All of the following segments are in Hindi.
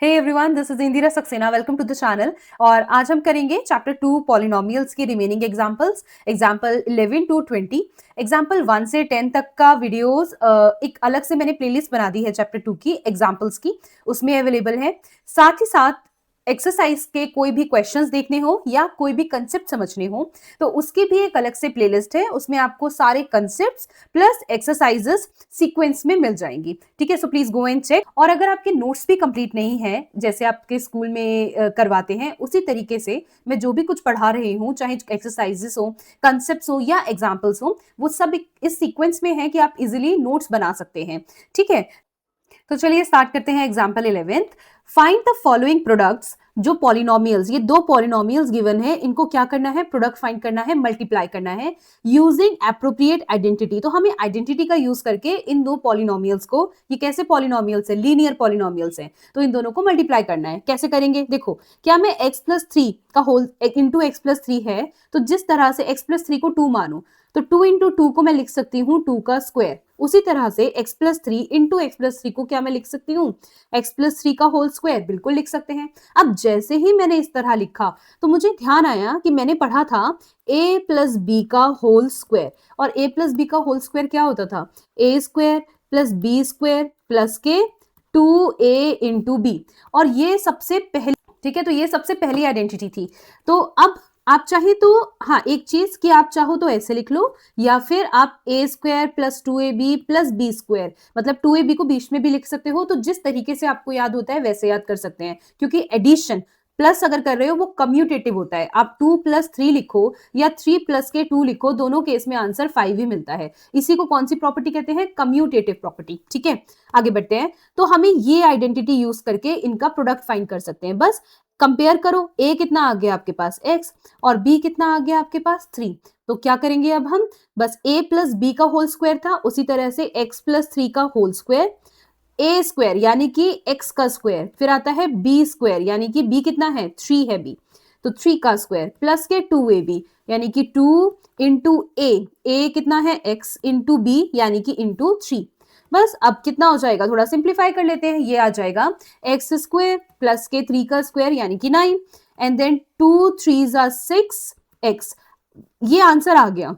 Hey everyone, this is Indira Saxena. Welcome to the channel. और आज हम करेंगे चैप्टर 2 पॉलिनोमियल्स की remaining examples, example 11 to 20। Example 1 से 10 तक का वीडियोस एक अलग से मैंने प्लेलिस्ट बना दी है चैप्टर 2 की एग्जांपल्स की, उसमें अवेलेबल है। साथ ही साथ एक्सरसाइज के कोई भी क्वेश्चंस देखने हो या कोई भी कंसेप्ट समझने हो तो उसकी भी एक अलग से प्लेलिस्ट है, उसमें आपको सारे कंसेप्ट्स प्लस एक्सरसाइजेस सीक्वेंस में मिल जाएंगी। ठीक है, so please go and check. और अगर आपके नोट्स भी कंप्लीट नहीं है जैसे आपके स्कूल में करवाते हैं, उसी तरीके से मैं जो भी कुछ पढ़ा रही हूँ, चाहे एक्सरसाइजेस हो, कंसेप्ट हो या एग्जाम्पल्स हो, वो सब इस सीक्वेंस में है कि आप इजिली नोट्स बना सकते हैं। ठीक है, तो चलिए स्टार्ट करते हैं example 11। Find the following products. जो पॉलिनोमियल्स, ये दो पॉलिनोमियल्स गिवन है, इनको क्या करना है, प्रोडक्ट फाइंड करना है, मल्टीप्लाई करना है यूजिंग एप्रोप्रिएट आइडेंटिटी। तो हमें आइडेंटिटी का यूज करके इन दो पॉलिनोमियल्स को, ये कैसे पॉलिनोमियल्स है, लीनियर पॉलिनोमियल्स है, तो इन दोनों को मल्टीप्लाई करना है। कैसे करेंगे, देखो, क्या मैं x+3 का होल इंटू x+3 है, तो जिस तरह से x+3 को 2 मानो तो 2 इंटू 2 को मैं लिख सकती हूँ 2 का स्क्वायर। उसी तरह से x+3 इंटू x+3 को क्या मैं लिख सकती हूँ, x+3 का होल स्क्वायर, बिल्कुल लिख सकते हैं। अब जैसे ही मैंने इस तरह लिखा तो मुझे ध्यान आया कि मैंने पढ़ा था a प्लस बी का होल स्क्वायर, और a प्लस बी का होल स्क्वायर क्या होता था, a square plus B square plus के 2a इंटू बी। और ये सबसे पहले, ठीक है, तो ये सबसे पहली आइडेंटिटी थी। तो अब आप चाहे तो, हाँ, एक चीज कि आप चाहो तो ऐसे लिख लो, या फिर आप a square plus 2ab plus B square, मतलब 2ab को बीच में भी लिख सकते हो। तो जिस तरीके से आपको याद होता है वैसे याद कर सकते हैं, क्योंकि एडिशन प्लस अगर कर रहे हो वो कम्यूटेटिव होता है। आप 2 प्लस 3 लिखो या 3 प्लस के 2 लिखो, दोनों केस में आंसर 5 ही मिलता है। इसी को कौन सी प्रॉपर्टी कहते हैं, कम्यूटेटिव प्रॉपर्टी। ठीक है, आगे बढ़ते हैं। तो हमें ये आइडेंटिटी यूज करके इनका प्रोडक्ट फाइंड कर सकते हैं। बस कंपेयर करो, a कितना आ गया आपके पास x, और b कितना आ गया आपके पास 3। तो क्या करेंगे अब हम, बस a प्लस बी का होल स्क्वायर था, उसी तरह से x प्लस 3 का होल स्क्वायर, a स्क्वायर यानी कि x का स्क्वायर, फिर आता है b स्क्वायर यानी कि b कितना है, 3 है b, तो 3 का स्क्वायर प्लस के 2ab यानी कि 2 इंटू a कितना है x इंटू b यानी कि इंटू 3। बस अब कितना हो जाएगा, थोड़ा सिंप्लीफाई कर लेते हैं, ये आ जाएगा एक्स स्क्वायर प्लस के 3 का स्क्वायर यानी कि 9, एंड देन 2 3 6 एक्स, ये आंसर आ गया।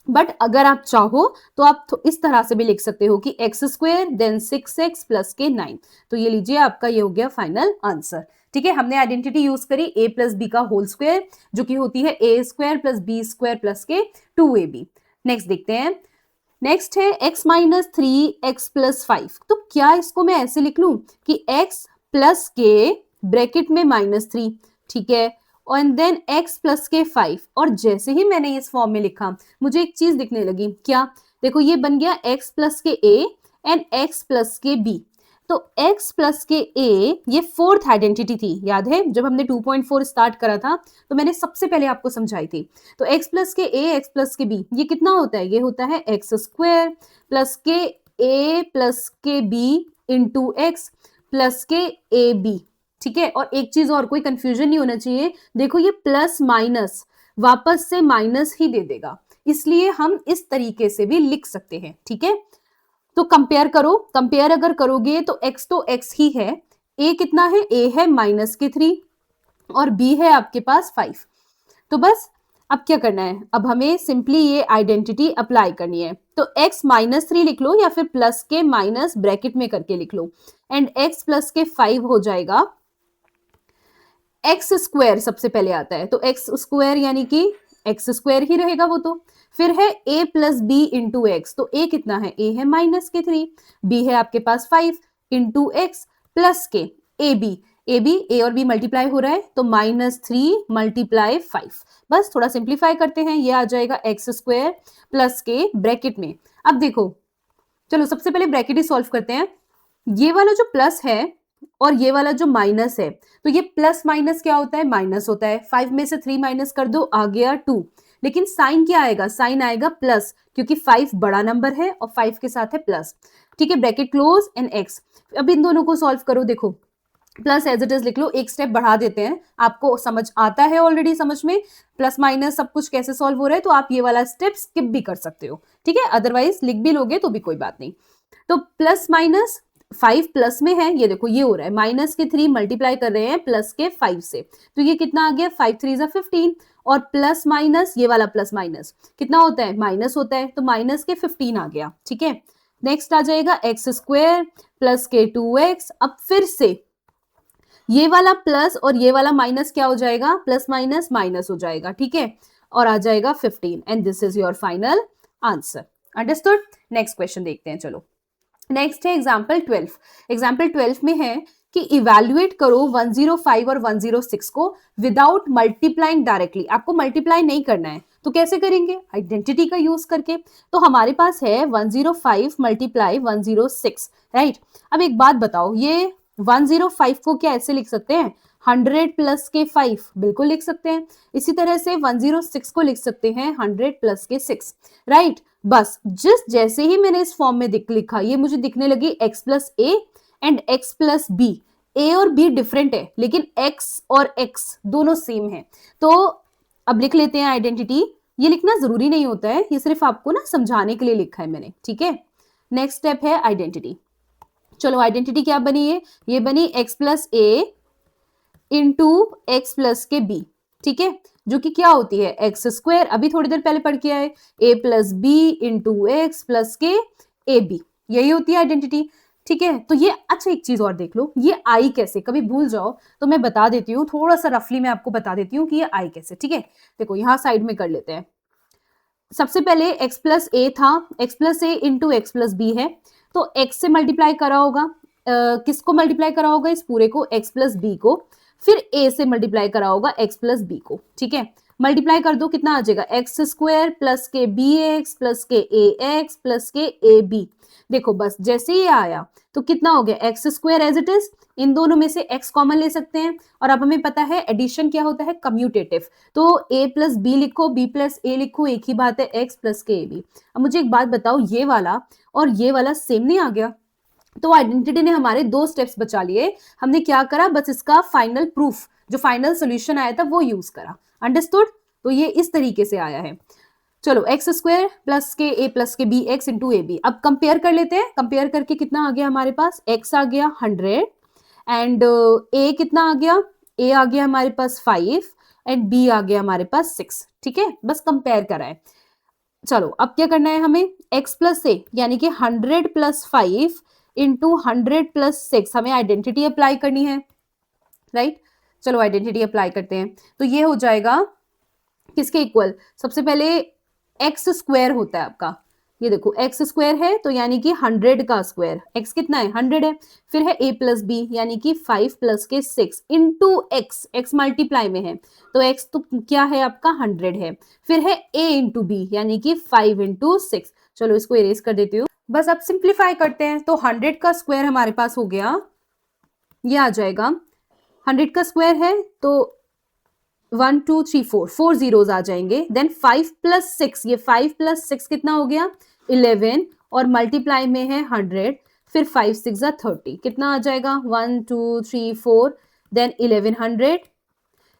बट अगर आप चाहो तो आप इस तरह से भी लिख सकते हो कि x square then 6x plus के 9। तो ये लीजिए, आपका ये हो गया फाइनल आंसर। ठीक है, हमने आइडेंटिटी यूज करी a प्लस बी का होल स्क्वायर, जो कि होती है a square plus B square plus के 2ab। नेक्स्ट देखते हैं, नेक्स्ट है x माइनस 3x प्लस 5। तो क्या इसको मैं ऐसे लिख लूं कि x प्लस के ब्रैकेट में -3, ठीक है, और देन x प्लस के 5। और जैसे ही मैंने इस फॉर्म में लिखा मुझे एक चीज दिखने लगी, क्या, देखो ये बन गया x प्लस के a एंड x प्लस के b। तो x प्लस के a ये फोर्थ आइडेंटिटी थी, याद है जब हमने 2.4 स्टार्ट करा था तो मैंने सबसे पहले आपको समझाई थी। तो x प्लस के a x प्लस के b ये कितना होता है, ये होता है एक्स स्क्वायर प्लस के a प्लस के b इंटू एक्स प्लस के ए बी। ठीक है, और एक चीज और, कोई कंफ्यूजन नहीं होना चाहिए, देखो ये प्लस माइनस वापस से माइनस ही दे देगा, इसलिए हम इस तरीके से भी लिख सकते हैं। ठीक है, तो कंपेयर करो, कंपेयर अगर करोगे तो x तो x ही है, a कितना है, a है -3 और b है आपके पास 5। तो बस अब क्या करना है, अब हमें सिंपली ये आइडेंटिटी अप्लाई करनी है। तो x -3 लिख लो या फिर प्लस के माइनस ब्रैकेट में करके लिख लो, एंड x प्लस के 5 हो जाएगा एक्स स्क्वायर, सबसे पहले आता है तो एक्स स्क्वायर यानी कि एक्स स्क्वायर ही रहेगा वो। तो फिर है a plus B into x, तो a कितना है, a है -3, b है आपके पास 5 इंटू एक्स प्लस के a b a और b मल्टीप्लाई हो रहा है तो -3 मल्टीप्लाई 5। बस थोड़ा सिंप्लीफाई करते हैं, ये आ जाएगा एक्स स्क्वायर प्लस के ब्रैकेट में। अब देखो, चलो सबसे पहले ब्रैकेट ही सॉल्व करते हैं। ये वाला जो प्लस है और ये वाला जो माइनस है, तो ये प्लस माइनस क्या होता है, माइनस होता है। 5 में से 3 माइनस कर दो, आ गया 2, लेकिन साइन क्या आएगा, साइन आएगा प्लस, क्योंकि 5 बड़ा नंबर है और 5 के साथ है प्लस। ठीक है, ब्रैकेट क्लोज एंड एक्स। अब इन दोनों को सॉल्व करो, देखो प्लस एज इट इज लिख लो, एक स्टेप बढ़ा देते हैं, आपको समझ आता है ऑलरेडी, समझ में प्लस माइनस सब कुछ कैसे सॉल्व हो रहा है, तो आप ये वाला स्टेप स्किप भी कर सकते हो। ठीक है, अदरवाइज लिख भी लोगे तो भी कोई बात नहीं। तो प्लस माइनस 5 प्लस में है, ये देखो ये हो रहा है, माइनस के 3 मल्टीप्लाई कर रहे हैं प्लस के 5 से, तो ये कितना आ गया 5 3 15, और प्लस माइनस, ये वाला प्लस माइनस कितना होता है, माइनस होता है, तो माइनस के 15 आ गया। ठीक है, नेक्स्ट आ जाएगा एक्स स्क्वायर प्लस के 2x, अब फिर से ये वाला प्लस और ये वाला माइनस क्या हो जाएगा, प्लस माइनस माइनस हो जाएगा। ठीक है, और आ जाएगा 15, and this is your final answer. Understood. Next question देखते हैं। चलो नेक्स्ट है एग्जाम्पल 12। एग्जाम्पल 12 में है कि इवेल्युएट करो 105 और 106 को विदाउट मल्टीप्लाइंग डायरेक्टली। आपको मल्टीप्लाई नहीं करना है, तो कैसे करेंगे, आइडेंटिटी का यूज करके। तो हमारे पास है 105 मल्टीप्लाई 106, राइट। अब एक बात बताओ, ये 105 को क्या ऐसे लिख सकते हैं, 100 प्लस के 5, बिल्कुल लिख सकते हैं। इसी तरह से 106 को लिख सकते हैं 100 प्लस के 6, राइट। बस जैसे ही मैंने इस फॉर्म में लिखा, ये मुझे दिखने लगी x plus A and x plus B. A और बी डिफरेंट है, लेकिन x और x दोनों सेम है। तो अब लिख लेते हैं आइडेंटिटी। ये लिखना जरूरी नहीं होता है, ये सिर्फ आपको ना समझाने के लिए लिखा है मैंने। ठीक है, नेक्स्ट स्टेप है आइडेंटिटी। चलो आइडेंटिटी क्या बनी है, ये बनी x प्लस ए इंटू एक्स प्लस के बी। ठीक है, जो कि क्या होती है एक्स स्क्वायर, अभी थोड़ी देर पहले पढ़ के आए, A plus B into x plus के ए बी, यही होती है आइडेंटिटी। ठीक है, तो ये अच्छा एक चीज और देख लो, ये आई कैसे, कभी भूल जाओ तो मैं बता देती हूँ, थोड़ा सा रफली मैं आपको बता देती हूँ कि ये आई कैसे। ठीक है, देखो यहाँ साइड में कर लेते हैं। सबसे पहले x प्लस ए था, x प्लस ए इंटू एक्स प्लस बी है, तो x से मल्टीप्लाई करा होगा, किसको मल्टीप्लाई करा होगा, इस पूरे को, x प्लस बी को, फिर a से मल्टीप्लाई करा होगा x प्लस बी को। ठीक है, मल्टीप्लाई कर दो, कितना आ जाएगा एक्स स्क्वायर प्लस के बी एक्स प्लस के ए एक्स प्लस के ए बी। देखो बस जैसे ही आया तो कितना हो गया x square as it is, इन दोनों में से x कॉमन ले सकते हैं, और अब हमें पता है एडिशन क्या होता है, कम्यूटेटिव। तो a प्लस बी लिखो, b प्लस ए लिखो, एक ही बात है x प्लस के ए बी। अब मुझे एक बात बताओ, ये वाला और ये वाला सेम नहीं आ गया, तो आइडेंटिटी ने हमारे 2 स्टेप्स बचा लिए। हमने क्या करा, बस इसका फाइनल प्रूफ, जो फाइनल सोल्यूशन आया था वो यूज करा। अंडरस्टूड। तो ये इस तरीके से आया है। चलो एक्स स्क्वायर प्लस के ए प्लस के b x into a b, अब कंपेयर कर लेते हैं। कंपेयर करके कितना आ गया हमारे पास, x आ गया 100 एंड a कितना आ गया, a आ गया हमारे पास 5 एंड b आ गया हमारे पास 6। ठीक है, बस कंपेयर करा है। चलो अब क्या करना है हमें, x प्लस ए यानी कि 100 प्लस 5 इंटू 100 प्लस 6, हमें आइडेंटिटी अप्लाई करनी है, राइट। चलो आइडेंटिटी अप्लाई करते हैं, तो ये हो जाएगा किसके इक्वल, सबसे पहले एक्स स्क्वायर होता है आपका, ये देखो एक्स स्क्वायर है तो यानी कि 100 का स्क्वायर, एक्स कितना है 100 है, फिर है a प्लस बी यानी कि 5 प्लस के 6 इंटू एक्स, एक्स मल्टीप्लाई में है तो x तो क्या है आपका 100 है, फिर है a इंटू बी यानी कि 5 इंटू 6। चलो इसको इरेज कर देती हूँ, बस अब सिंप्लीफाई करते हैं। तो 100 का स्क्वायर हमारे पास हो गया, ये आ जाएगा 100 का स्क्वायर है तो 1 2 3 4 जीरोस आ जाएंगे, देन 5 प्लस 6, ये 5 प्लस 6 कितना हो गया 11, और मल्टीप्लाई में है 100, फिर 5 6 30, कितना आ जाएगा 1 2 3 4, देन 1100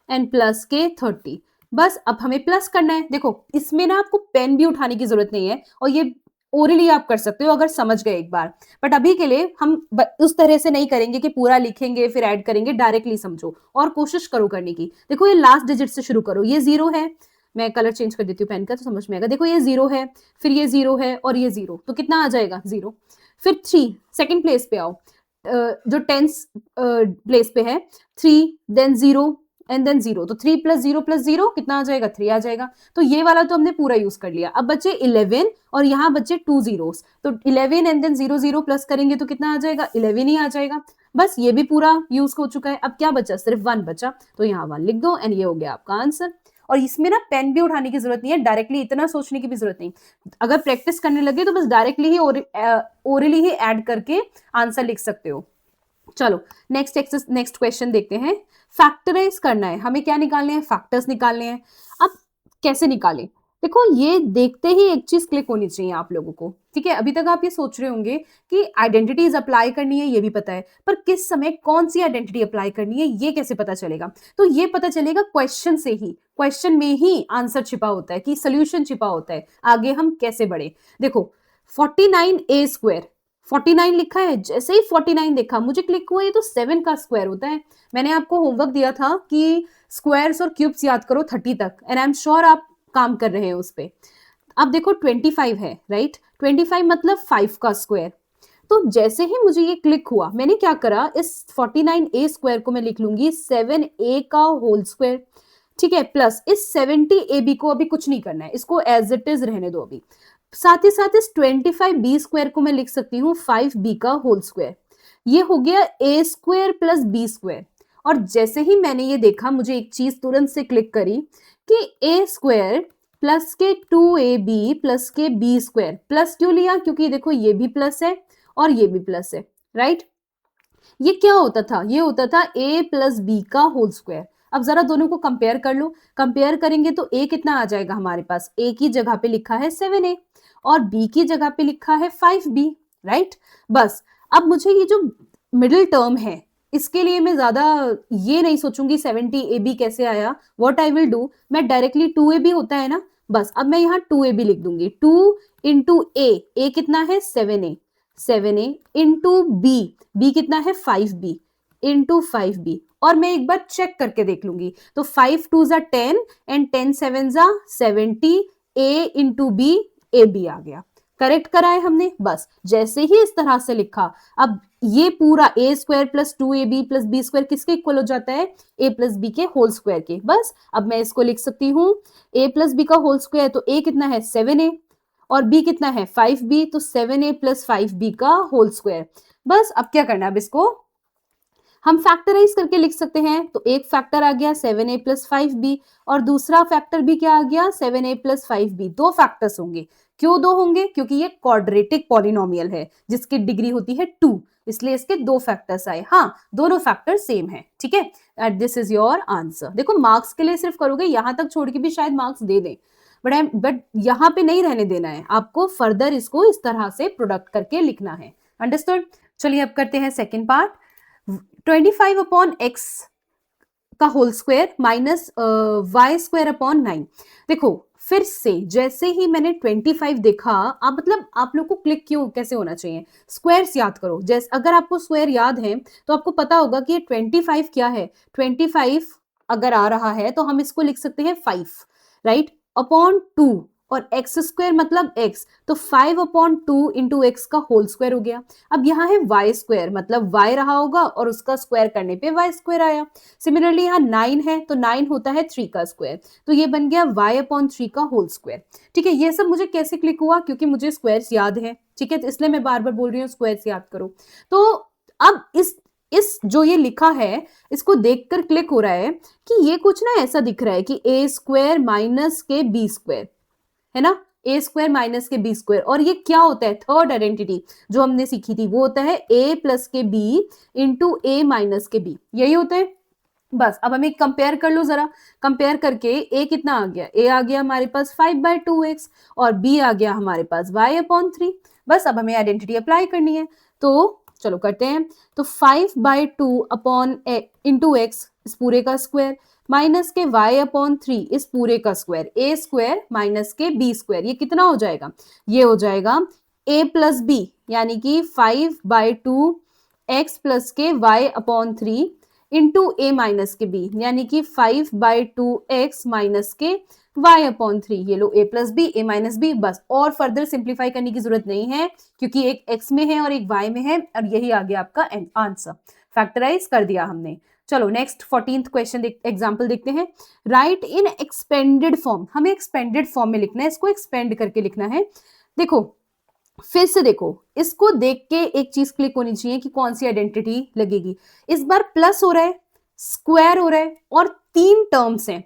एंड प्लस के 30। बस अब हमें प्लस करना है। देखो इसमें ना आपको पेन भी उठाने की जरूरत नहीं है, और ये ओरली आप कर सकते हो अगर समझ गए एक बार, बट अभी के लिए हम उस तरह से नहीं करेंगे कि पूरा लिखेंगे फिर ऐड करेंगे, डायरेक्टली समझो और कोशिश करो करने की। देखो ये लास्ट डिजिट से शुरू करो, ये 0 है, मैं कलर चेंज कर देती हूँ पेन का तो समझ में आएगा। देखो ये 0 है, फिर ये 0 है और ये 0, तो कितना आ जाएगा 0, फिर 3 सेकेंड प्लेस पे आओ, जो 10th प्लेस पे है 3, देन 0 एंड देन 0, तो 3 प्लस 0 कितना आ जाएगा 3 आ जाएगा। तो ये वाला तो हमने पूरा यूज कर लिया। अब बचे 11 और यहाँ बचे 2 जीरोस, तो 11 एंड देन 0 0 प्लस करेंगे तो कितना आ जाएगा 11 ही आ जाएगा। बस ये भी पूरा यूज हो चुका है। अब क्या बचा, सिर्फ 1 बचा, तो यहाँ 1 लिख दो एंड ये हो गया आपका आंसर। और इसमें ना पेन भी उठाने की जरूरत नहीं है, डायरेक्टली इतना सोचने की भी जरूरत नहीं। अगर प्रैक्टिस करने लगे तो बस डायरेक्टली ही ओरली ही ऐड करके आंसर लिख सकते हो। चलो नेक्स्ट क्वेश्चन देखते हैं। फैक्टराइज करना है हमें, क्या निकालने हैं, फैक्टर्स निकालने हैं। अब कैसे निकालें, देखो ये देखते ही एक चीज क्लिक होनी चाहिए आप लोगों को, ठीक है। अभी तक आप ये सोच रहे होंगे कि आइडेंटिटीज अप्लाई करनी है, ये भी पता है, पर किस समय कौन सी आइडेंटिटी अप्लाई करनी है ये कैसे पता चलेगा। तो ये पता चलेगा क्वेश्चन से ही, क्वेश्चन में ही आंसर छिपा होता है कि सोल्यूशन छिपा होता है, आगे हम कैसे बढ़े। देखो 49a स्क्वायर 49 लिखा है, जैसे ही 49 देखा मुझे क्लिक हुआ ये तो 7 का स्क्वायर होता है। मैंने आपको होमवर्क दिया था कि स्क्वायर्स और क्यूब्स याद करो 30 तक, एंड आई एम श्योर आप काम कर रहे हैं उस पे। अब देखो 25 है, राइट? 25 मतलब 5 का स्क्वायर। तो जैसे ही मुझे ये क्लिक हुआ, मैंने क्या करा, इस 49a स्क्वायर को मैं लिख लूंगी 7a का होल स्क्वायर, ठीक है, प्लस इस 70ab को अभी कुछ नहीं करना है, इसको एज इट इज रहने दो अभी। साथ ही साथ इस 25b स्क्वायर को मैं लिख सकती हूँ 5b का होल स्क्वायर। ये हो गया a square plus b square. और जैसे ही मैंने ये देखा, मुझे एक चीज तुरंत से क्लिक करी कि a स्क्वायर प्लस के 2ab प्लस के b स्क्वायर। प्लस क्यों लिया? क्योंकि देखो ये भी प्लस है और ये भी प्लस है, राइट? ये क्या होता था? ये होता था a प्लस बी का होल स्क्वायर। अब जरा दोनों को कंपेयर कर लो। कंपेयर करेंगे तो a कितना आ जाएगा हमारे पास? a की जगह पे लिखा है 7a और b की जगह पे लिखा है 5b, राइट? बस अब मुझे ये जो मिडिल टर्म है, इसके लिए मैं ज्यादा ये नहीं सोचूंगी 70ab कैसे आया। व्हाट आई विल डू, मैं डायरेक्टली 2ab होता है ना, बस अब मैं यहाँ 2ab लिख दूंगी। 2 इंटू a कितना है? 7a। 7a इंटू बी कितना है? 5b into 5b। और मैं एक बार चेक करके देख लूंगी, तो 5 2 जा 10 एंड 10 7 जा 70, a into B, A B आ गया। करेक्ट कराए हमने। बस जैसे ही इस तरह से लिखा, अब ये पूरा a square plus 2ab plus B square किसके इक्वल हो जाता है? a प्लस बी के होल स्क्वायर के। बस अब मैं इसको लिख सकती हूँ a प्लस बी का होल स्क्वायर, तो a कितना है? 7a और b कितना है? 5b, तो 7a प्लस 5b का होल स्क्वायर। बस अब क्या करना है, अब इसको हम फैक्टराइज करके लिख सकते हैं। तो एक फैक्टर आ गया 7a प्लस 5b और दूसरा फैक्टर भी क्या आ गया? 7a plus 5b। दो फैक्टर्स होंगे। क्यों दो होंगे? क्योंकि ये क्वाड्रेटिक पॉलिनोमियल है जिसकी डिग्री होती है 2, इसलिए इसके दो फैक्टर्स आए। हाँ, दोनों फैक्टर सेम है, ठीक है। And this is your answer. देखो मार्क्स के लिए सिर्फ करोगे, यहां तक छोड़ के भी शायद मार्क्स दे दें, बट यहाँ पे नहीं रहने देना है आपको, फर्दर इसको इस तरह से प्रोडक्ट करके लिखना है। अंडरस्टूड? चलिए अब करते हैं सेकेंड पार्ट। 25 अपॉन एक्स का whole square minus y square upon 9। देखो फिर से जैसे ही मैंने 25 देखा, आप मतलब आप लोग को क्लिक क्यों कैसे होना चाहिए, स्क्वायर्स याद करो। जैसे अगर आपको स्क्वायर याद है तो आपको पता होगा कि ये 25 क्या है। 25 अगर आ रहा है तो हम इसको लिख सकते हैं 5, राइट, अपॉन 2, और एक्स स्क्वायर मतलब एक्स, तो 5 अपॉन 2 इंटू एक्स का होल स्क्वायर हो गया। अब यहाँ है वाई स्क्वायर, मतलब वाई रहा होगा और उसका स्क्वायर करने पे वाई स्क्वायर आया। सिमिलरली यहाँ 9 है तो 9 होता है 3 का स्क्वायर, तो ये बन गया वाई अपॉन 3 का होल स्क्वायर। ठीक है, ये सब मुझे कैसे क्लिक हुआ? क्योंकि मुझे स्क्वायर्स याद है, ठीक है, तो इसलिए मैं बार बार बोल रही हूँ स्क्वायर्स याद करो। तो अब इस जो ये लिखा है इसको देखकर क्लिक हो रहा है कि ये कुछ ना ऐसा दिख रहा है कि ए स्क्वायर माइनस के बी स्क्वायर, है ना, ए स्क्वायर माइनस के बी स्क्वायर। और ये क्या होता है? थर्ड आइडेंटिटी जो हमने सीखी थी वो होता है ए प्लस के बी इंटू ए माइनस के बी, यही होता है। बस अब हमें कंपेयर कर लो जरा। कंपेयर करके ए कितना आ गया? ए आ गया हमारे पास 5/2x और बी आ गया हमारे पास y/3। बस अब हमें आइडेंटिटी अप्लाई करनी है, तो चलो करते हैं। तो 5/2 अपॉन इंटू एक्स इस पूरे का स्क्वायर माइनस के y/3 इस पूरे का स्क्वायर, ए स्क्वायर माइनस के बी स्क्वायर, ये कितना हो जाएगा? ये हो जाएगा a प्लस बी, यानी कि 5/2 एक्स प्लस के y/3 इंटू ए माइनस के बी, यानी कि 5/2 एक्स माइनस के y/3। ये लो a plus b, a minus b. बस और फर्दर सिंप्लीफाई करने की जरूरत नहीं है क्योंकि एक x में है और एक y में है, और यही आ गया आपका आंसर। फैक्टराइज कर दिया हमने। चलो नेक्स्ट 14th क्वेश्चन एग्जांपल देखते हैं। राइट इन एक्सपेंडेड फॉर्म, हमें एक्सपेंडेड फॉर्म में लिखना है, इसको एक्सपेंड करके लिखना है। देखो फिर से देखो, इसको देख के एक चीज क्लिक होनी चाहिए कि कौन सी आइडेंटिटी लगेगी। इस बार प्लस हो रहा है, स्क्वायर हो रहा है और 3 टर्म्स हैं,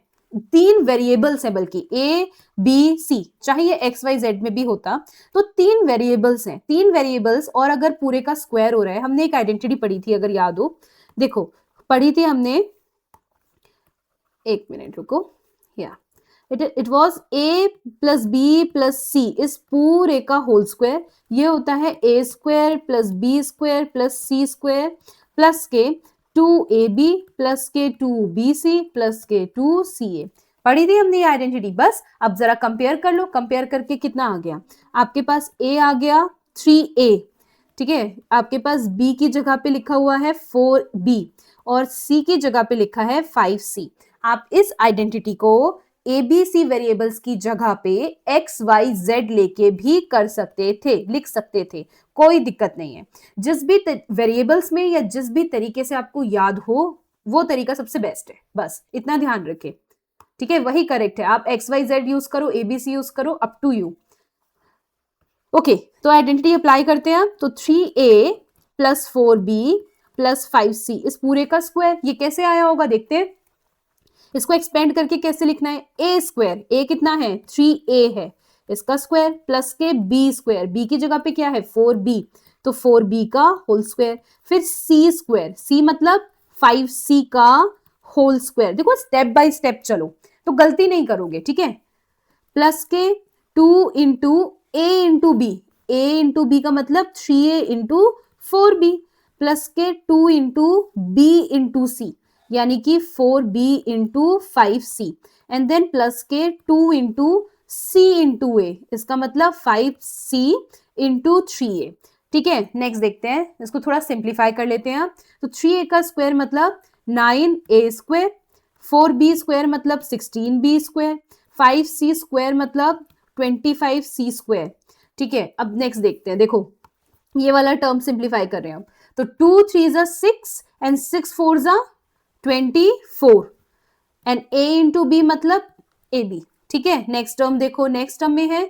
3 वेरिएबल्स हैं, बल्कि ए बी सी, चाहे ये एक्स वाई जेड में भी होता तो 3 वेरिएबल्स हैं, 3 वेरिएबल्स। और अगर पूरे का स्क्वायर हो रहा है, हमने एक आइडेंटिटी पढ़ी थी अगर याद हो, देखो पढ़ी थी हमने, एक मिनट रुको, या it was A plus B plus C इस पूरे का होल स्क्वायर। ये होता है A square plus B square plus C square plus के 2ab प्लस के 2bc प्लस के 2ca। पढ़ी थी हमने ये आइडेंटिटी। बस अब जरा कंपेयर कर लो, कंपेयर करके कितना आ गया आपके पास? a आ गया 3a, ठीक है, आपके पास b की जगह पे लिखा हुआ है 4b और c की जगह पे लिखा है 5c। आप इस आइडेंटिटी को ABC वेरिएबल्स की जगह पे XYZ लेके भी कर सकते थे, लिख सकते थे, कोई दिक्कत नहीं है। जिस भी वेरिएबल्स में या जिस भी तरीके से आपको याद हो वो तरीका सबसे बेस्ट है, बस इतना ध्यान रखें। ठीक है, वही करेक्ट है। आप XYZ यूज करो, ABC यूज करो, अप टू यू। ओके, तो आइडेंटिटी अप्लाई करते हैं। तो 3A plus 4B plus 5C इस पूरे का स्क्वायर, ये कैसे आया होगा देखते हैं। इसको एक्सपेंड करके कैसे लिखना है, ए स्क्वायर, ए कितना है 3A है, इसका स्क्वायर प्लस के बी स्क्वायर, बी की जगह पे क्या है 4B, तो 4B का होल स्क्वायर, फिर सी स्क्वायर, सी मतलब 5C का होल स्क्वायर। देखो स्टेप बाय स्टेप चलो तो गलती नहीं करोगे, ठीक है। प्लस के 2 इंटू ए इंटू बी, ए इंटू बी का मतलब 3A इंटू 4B, प्लस के 2 इंटू बी इंटू सी यानी कि 4B into 5C, and then plus के 2 इंटू C इंटू ए, इसका मतलब 5C इंटू 3A। ठीक है, नेक्स्ट देखते हैं, इसको थोड़ा सिंप्लीफाई कर लेते हैं। तो 3A का स्क्वायर मतलब 9A स्क्वायर, 4B स्क्वायर मतलब 16B स्क्वायर, 5C स्क्वायर मतलब 25C स्क्वायर। ठीक है, अब नेक्स्ट देखते हैं, देखो ये वाला टर्म सिंप्लीफाई कर रहे हैं हम। तो 2 3 जा 6 एंड 6 4 जा 24 एंड A इंटू बी मतलब AB। ठीक है, नेक्स्ट टर्म देखो, नेक्स्ट टर्म में है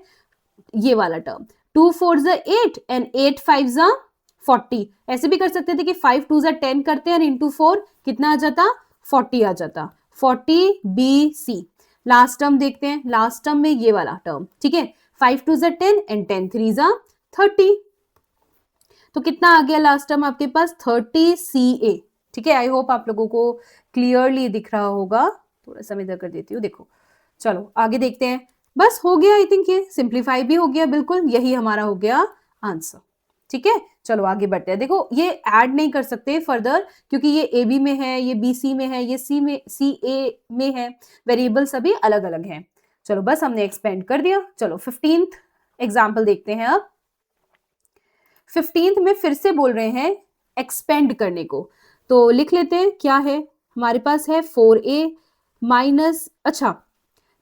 ये वाला टर्म 2 4 जा 8 एंड 8 5 जा 40। ऐसे भी कर सकते थे कि 5 2 जा 10 करते हैं इंटू 4 कितना आ जाता 40 आ जाता, 40BC। लास्ट टर्म देखते हैं, लास्ट टर्म में ये वाला टर्म, ठीक है 5 2 जा 10 एंड 10 3 जा 30, तो कितना आ गया लास्ट टर्म आपके पास 30CA। ठीक है, आई होप आप लोगों को क्लियरली दिख रहा होगा। थोड़ा सा मैं इधर कर देती हूँ, देखो चलो आगे देखते हैं। बस हो गया, आई थिंक ये सिंप्लीफाई भी हो गया, बिल्कुल यही हमारा हो गया आंसर। ठीक है, चलो आगे बढ़ते हैं। देखो ये ऐड नहीं कर सकते फर्दर क्योंकि ये AB में है, ये BC में है, ये CA में है, वेरिएबल सभी अलग अलग हैं। चलो बस हमने एक्सपेंड कर दिया। चलो 15th एग्जाम्पल देखते हैं। अब 15th में फिर से बोल रहे हैं एक्सपेंड करने को, तो लिख लेते हैं क्या है हमारे पास है 4A माइनस, अच्छा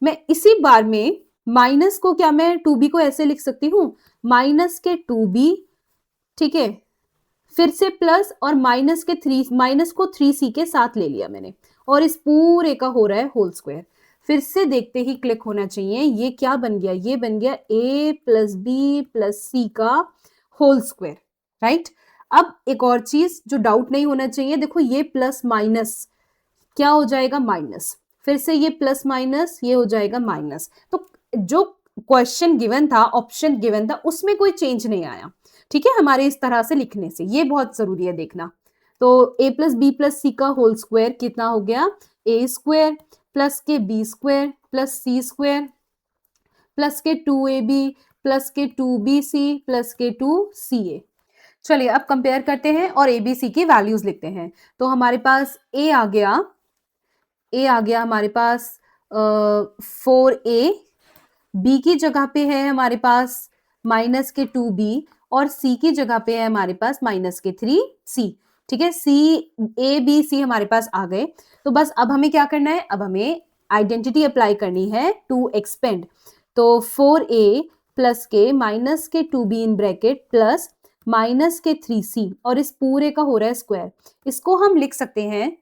मैं इसी बार में माइनस को क्या मैं 2B को ऐसे लिख सकती हूँ माइनस के 2B, ठीक है, फिर से प्लस और माइनस के 3, माइनस को 3C के साथ ले लिया मैंने और इस पूरे का हो रहा है होल स्क्वायर। फिर से देखते ही क्लिक होना चाहिए, ये क्या बन गया, ये बन गया A plus B plus C का होल स्क्वायर, राइट। अब एक और चीज जो डाउट नहीं होना चाहिए, देखो ये प्लस माइनस क्या हो जाएगा माइनस, फिर से ये प्लस माइनस ये हो जाएगा माइनस। तो जो क्वेश्चन गिवन था, ऑप्शन गिवन था, उसमें कोई चेंज नहीं आया। ठीक है, हमारे इस तरह से लिखने से ये बहुत जरूरी है देखना। तो A प्लस बी प्लस सी का होल स्क्वायर कितना हो गया A स्क्वायर प्लस के B square plus C square plus के 2AB प्लस के 2BC प्लस के 2CA। चलिए अब कंपेयर करते हैं और ABC की वैल्यूज लिखते हैं। तो हमारे पास A आ गया हमारे पास 4A, B की जगह पे है हमारे पास माइनस के 2B और C की जगह पे है हमारे पास माइनस के 3C। ठीक है, A B C हमारे पास आ गए। तो बस अब हमें क्या करना है, अब हमें आइडेंटिटी अप्लाई करनी है टू एक्सपेंड। तो 4A प्लस के माइनस के 2B in bracket plus minus के 3C और इस पूरे का हो रहा है स्क्वायर। इसको हम लिख सकते हैं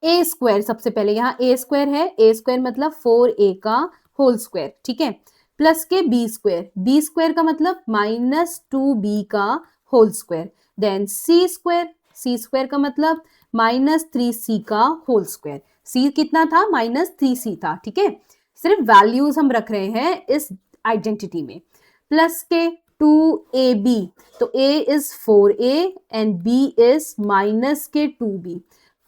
A स्क्वायर, सबसे पहले यहाँ A स्क्वायर है, A स्क्वायर मतलब 4A का होल स्क्वायर, ठीक है, प्लस के B स्क्वायर का मतलब माइनस 2B का whole square, then C square का मतलब माइनस 3C का होल स्क्वायर। C कितना था माइनस 3C था, ठीक है, सिर्फ वैल्यूज हम रख रहे हैं इस आइडेंटिटी में। प्लस के 2AB, तो A is 4A and B is minus के 2B,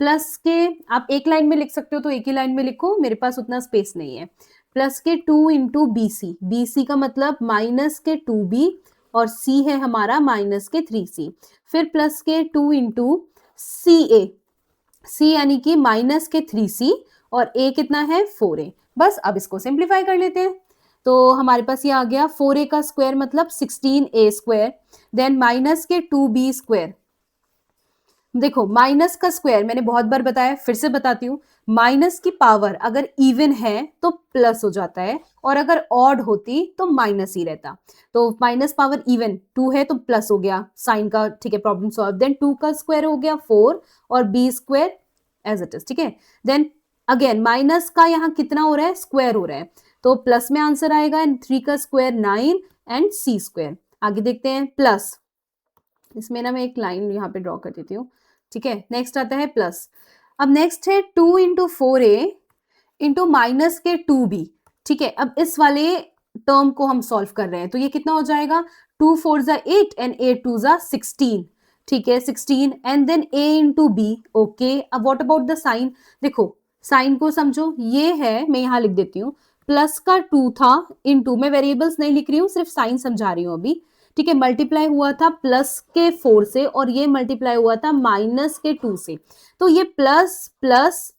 प्लस के आप एक लाइन में लिख सकते हो तो एक ही लाइन में लिखो, मेरे पास उतना स्पेस नहीं है। प्लस के 2 इंटू BC का मतलब माइनस के 2B और C है हमारा माइनस के 3C, फिर प्लस के 2 इंटू C यानी कि माइनस के 3C और A कितना है 4A। बस अब इसको सिंप्लीफाई कर लेते हैं। तो हमारे पास ये आ गया 4a का स्क्वायर मतलब 16a स्क्वायर, देन माइनस के 2b स्क्वायर। देखो माइनस का स्क्वायर मैंने बहुत बार बताया, फिर से बताती हूँ, माइनस की पावर अगर इवन है तो प्लस हो जाता है, और अगर ऑड होती तो माइनस ही रहता। तो माइनस पावर इवन 2 है तो प्लस हो गया साइन का, ठीक है, प्रॉब्लम सॉल्व। देन 2 का स्क्वायर हो गया 4 और b square as it is, ठीक है। देन अगेन माइनस का यहाँ कितना हो रहा है, स्क्वायर हो रहा है, तो प्लस में आंसर आएगा, एंड 3 का स्क्वायर 9 एंड c स्क्वायर। आगे देखते हैं प्लस, इसमें ना मैं एक लाइन यहाँ पे ड्रॉ कर देती हूँ, ठीक है। नेक्स्ट आता है प्लस, अब नेक्स्ट है 2 इंटू 4a इंटू माइनस के 2b, ठीक है। अब इस वाले टर्म को हम सॉल्व कर रहे हैं, तो ये कितना हो जाएगा, 2 4 जा 8 एंड 8 2 जा 16, ठीक है 16, and then a into b, okay. अब व्हाट अबाउट द साइन, देखो साइन को समझो, ये है, मैं यहाँ लिख देती हूँ, प्लस का 2 था इंटू, मैं वेरिएबल्स नहीं लिख रही हूँ, सिर्फ साइन समझा रही हूँ अभी, ठीक है। मल्टीप्लाई हुआ था प्लस के 4 से और ये मल्टीप्लाई हुआ था माइनस के 2 से, तो ये प्लस प्लस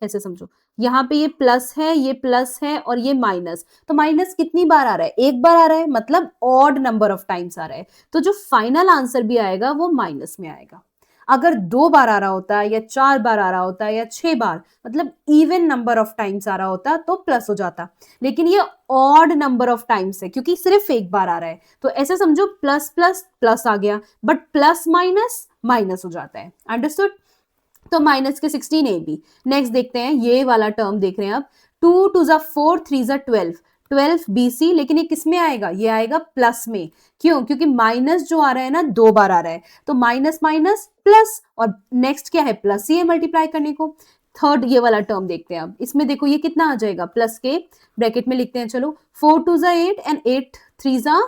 ऐसे समझो, यहाँ पे ये प्लस है, ये प्लस है और ये माइनस, तो माइनस कितनी बार आ रहा है, एक बार आ रहा है, मतलब ऑड नंबर ऑफ टाइम्स आ रहा है, तो जो फाइनल आंसर भी आएगा वो माइनस में आएगा। अगर 2 बार आ रहा होता या 4 बार आ रहा होता या 6 बार, मतलब इवन नंबर ऑफ टाइम्स आ रहा होता तो प्लस हो जाता, लेकिन ये ऑड नंबर ऑफ टाइम्स है क्योंकि सिर्फ एक बार आ रहा है, तो ऐसे समझो प्लस प्लस प्लस आ गया, बट प्लस माइनस माइनस हो जाता है, अंडरस्टूड। तो माइनस के 16ab। नेक्स्ट देखते हैं, ये वाला टर्म देख रहे हैं अब, 2 2 जा 4 3 जा 12, 12 bc, लेकिन ये किस में आएगा, ये आएगा प्लस में, क्यों, क्योंकि माइनस जो आ रहा है ना 2 बार आ रहा है, तो माइनस माइनस प्लस, और नेक्स्ट क्या है, प्लस ही है मल्टीप्लाई करने को। थर्ड ये वाला टर्म देखते हैं अब, इसमें देखो ये कितना आ जाएगा, प्लस के ब्रैकेट में लिखते हैं, चलो 4 2 जा 8 एंड 8 3 जा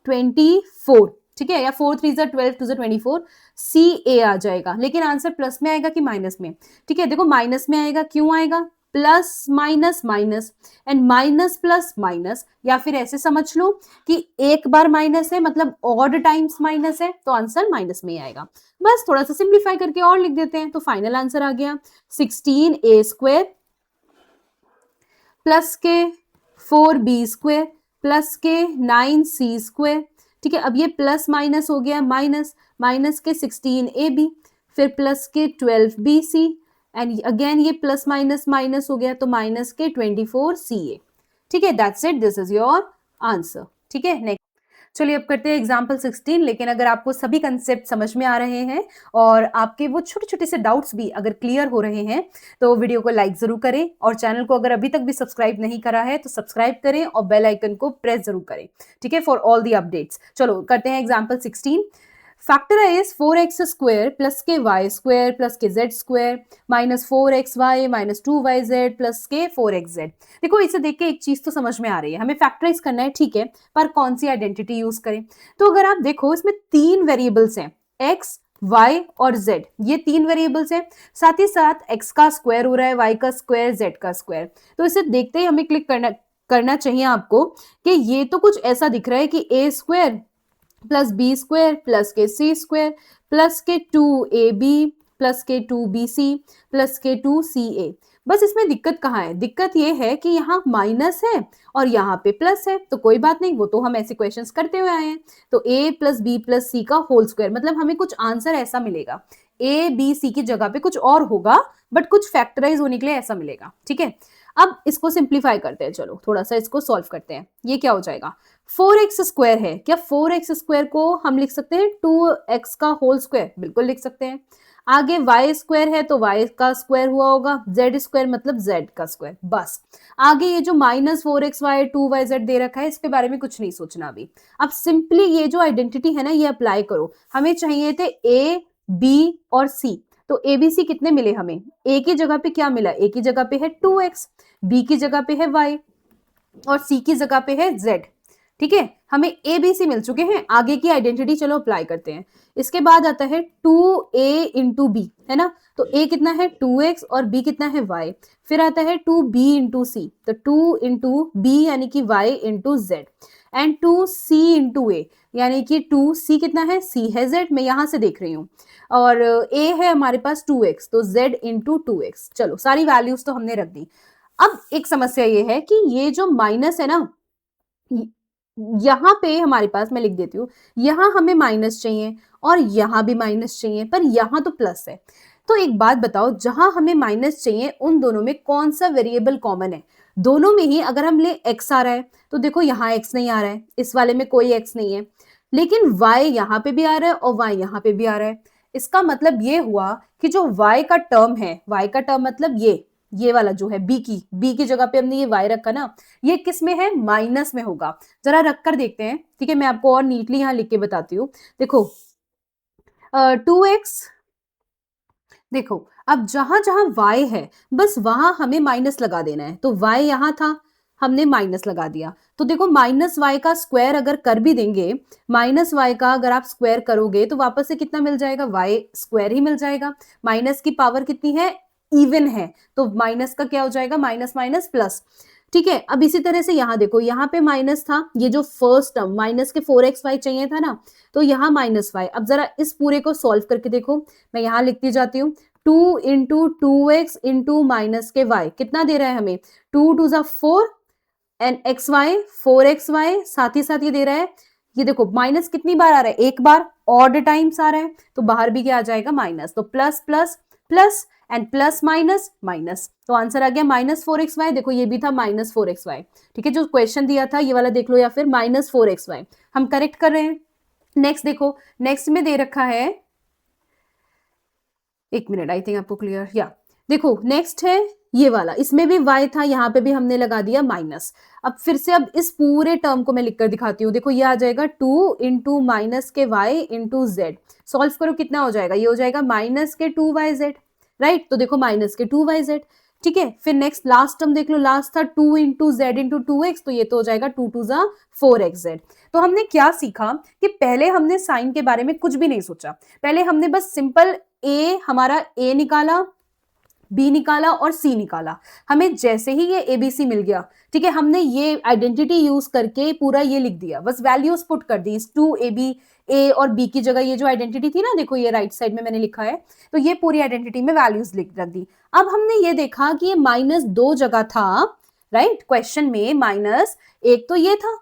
24, ठीक है, या 4 3 जा 12 2 जा 24, सी ए आ जाएगा, लेकिन आंसर प्लस में आएगा कि माइनस में, ठीक है। देखो माइनस में आएगा, क्यों आएगा, plus minus minus and minus plus minus, या फिर ऐसे समझ लो कि एक बार माइनस है मतलब ऑड टाइम्स माइनस है, तो आंसर माइनस में ही आएगा। बस थोड़ा सा सिंप्लीफाई करके और लिख देते हैं, तो फाइनल आंसर आ गया 16a स्क्वायर प्लस के 4b स्क्वायर प्लस के 9c स्क्वायर, ठीक है। अब ये प्लस माइनस हो गया माइनस, माइनस के 16ab, फिर प्लस के 12bc, एंड अगेन ये प्लस माइनस माइनस हो गया, तो माइनस के 24ca, ठीक है। That's it, this is your answer, ठीक है। नेक्स्ट चलिए अब करते हैं एग्जाम्पल 16। लेकिन अगर आपको सभी कंसेप्ट समझ में आ रहे हैं और आपके वो छोटे छोटे से डाउट्स भी अगर क्लियर हो रहे हैं, तो वीडियो को लाइक जरूर करें, और चैनल को अगर अभी तक भी सब्सक्राइब नहीं करा है तो सब्सक्राइब करें और बेल आइकन को प्रेस जरूर करें, ठीक है, फॉर ऑल दी अपडेट्स। चलो करते हैं example 16। Factorise 4x square plus के वाई स्क्वायर प्लस के z square minus 4xy minus 2yz plus के 4xz। देखो इसे देख के एक चीज तो समझ में आ रही है, हमें फैक्टराइज करना है, ठीक है, पर कौन सी आइडेंटिटी यूज करें। तो अगर आप देखो इसमें 3 वेरिएबल्स हैं, x y और z, ये 3 वेरिएबल्स हैं, साथ ही साथ x का स्क्वायर हो रहा है, y का स्क्वायर, z का स्क्वायर। तो इसे देखते ही हमें क्लिक करना चाहिए आपको कि ये तो कुछ ऐसा दिख रहा है कि a square plus B square plus के सी स्क्वायर प्लस के 2ab प्लस के 2bc प्लस के 2ca। बस इसमें दिक्कत कहाँ है, दिक्कत ये है कि यहाँ माइनस है और यहाँ पे प्लस है, तो कोई बात नहीं, वो तो हम ऐसे क्वेश्चंस करते हुए आए हैं। तो a प्लस बी प्लस सी का होल स्क्वायर, मतलब हमें कुछ आंसर ऐसा मिलेगा, a b c की जगह पे कुछ और होगा, बट कुछ फैक्टराइज होने के लिए ऐसा मिलेगा, ठीक है। अब इसको सिंप्लीफाई करते हैं, चलो थोड़ा सा इसको सॉल्व करते हैं। ये क्या हो जाएगा, 4x स्क्वायर है, क्या 4x स्क्वायर को हम लिख सकते हैं 2x का होल स्क्वायर, बिल्कुल लिख सकते हैं। आगे y स्क्वायर है तो y का स्क्वायर हुआ होगा, z स्क्वायर मतलब z का स्क्वायर, बस। आगे ये जो माइनस 4xy 2yz दे रखा है, इसके बारे में कुछ नहीं सोचना अभी। अब सिंपली ये जो आइडेंटिटी है ना, ये अप्लाई करो। हमें चाहिए थे a b और c, तो a b c कितने मिले हमें, a की जगह पे क्या मिला, a की जगह पे है 2x, b की जगह पे है y और c की जगह पे है z, ठीक है। हमें ए बी सी मिल चुके हैं, आगे की आइडेंटिटी चलो अप्लाई करते हैं। इसके बाद आता है 2a इंटू बी, है ना, तो a कितना है 2x और b कितना है y। फिर आता है 2b इंटू सी, तो 2 इंटू बी यानी कि y into z, and 2c into a यानी कि 2c कितना है, c है z, मैं यहां से देख रही हूँ, और a है हमारे पास 2x, तो z इंटू 2x। चलो सारी वैल्यूज तो हमने रख दी। अब एक समस्या ये है कि ये जो माइनस है ना, यहाँ पे हमारे पास, मैं लिख देती हूँ, यहाँ हमें माइनस चाहिए और यहाँ भी माइनस चाहिए, पर यहाँ तो प्लस है। तो एक बात बताओ, जहां हमें माइनस चाहिए उन दोनों में कौन सा वेरिएबल कॉमन है? दोनों में ही अगर हम ले x आ रहा है तो देखो यहाँ x नहीं आ रहा है, इस वाले में कोई x नहीं है, लेकिन y यहाँ पे भी आ रहा है और y यहाँ पे भी आ रहा है। इसका मतलब ये हुआ कि जो y का टर्म है, y का टर्म मतलब ये वाला जो है b की जगह पे हमने ये y रखा ना, ये किस में है? माइनस में होगा। जरा रख कर देखते हैं, ठीक है, मैं आपको और नीटली यहाँ लिख के बताती हूँ। देखो 2x, देखो अब जहां जहां y है बस वहां हमें माइनस लगा देना है। तो y यहां था, हमने माइनस लगा दिया। तो देखो माइनस वाई का स्क्वायर अगर कर भी देंगे, माइनस वाई का अगर आप स्क्वायर करोगे तो वापस से कितना मिल जाएगा? वाई स्क्वायर ही मिल जाएगा। माइनस की पावर कितनी है? इवन है, तो माइनस का क्या हो जाएगा? Minus minus plus. ठीक है, अब इसी तरह से यहाँ देखो, यहाँ पे माइनस था, ये जो फर्स्ट टर्म माइनस के 4xy चाहिए था ना, तो यहाँ माइनस वाई। अब जरा इस पूरे को सॉल्व करके देखो, मैं यहाँ लिखती जाती हूँ, 2 इंटू 2x इंटू माइनस के y कितना दे रहा है हमें? 2 टू ज़ा 4 एंड xy 4xy, साथ ही साथ ये दे रहा है, ये देखो माइनस कितनी बार आ रहा है? एक बार, ऑड टाइम्स आ रहा है, तो बाहर भी क्या आ जाएगा? माइनस। तो plus plus plus and plus minus minus, तो आंसर आ गया -4xy। देखो ये भी था -4xy, ठीक है, जो क्वेश्चन दिया था ये वाला देख लो, या फिर -4xy हम करेक्ट कर रहे हैं। नेक्स्ट देखो, नेक्स्ट में दे रखा है, एक मिनट, आई थिंक आपको क्लियर, या देखो नेक्स्ट है ये वाला, इसमें भी y था, यहाँ पे भी हमने लगा दिया माइनस। अब फिर से अब इस पूरे टर्म को मैं लिखकर दिखाती हूँ। देखो ये आ जाएगा 2 इंटू माइनस के y इंटू जेड। सॉल्व करो, कितना हो जाएगा? ये हो जाएगा माइनस के 2yz, राइट? तो देखो माइनस के 2yz, ठीक है। फिर नेक्स्ट लास्ट टर्म देख लो, लास्ट था 2 इंटू जेड इंटू 2x, तो ये तो हो जाएगा 2 टू ज़ा 4xz। तो हमने क्या सीखा कि पहले हमने साइन के बारे में कुछ भी नहीं सोचा, पहले हमने बस सिंपल a, हमारा a निकाला, बी निकाला और सी निकाला। हमें जैसे ही ये एबीसी मिल गया, ठीक है, हमने ये आइडेंटिटी यूज करके पूरा ये लिख दिया, बस वैल्यूज पुट कर दी। 2ab, ए और बी की जगह ये जो आइडेंटिटी थी ना, देखो ये राइट साइड में मैंने लिखा है, तो ये पूरी आइडेंटिटी में वैल्यूज लिख रख दी। अब हमने ये देखा कि ये माइनस 2 जगह था, राइट? क्वेश्चन में माइनस एक तो ये था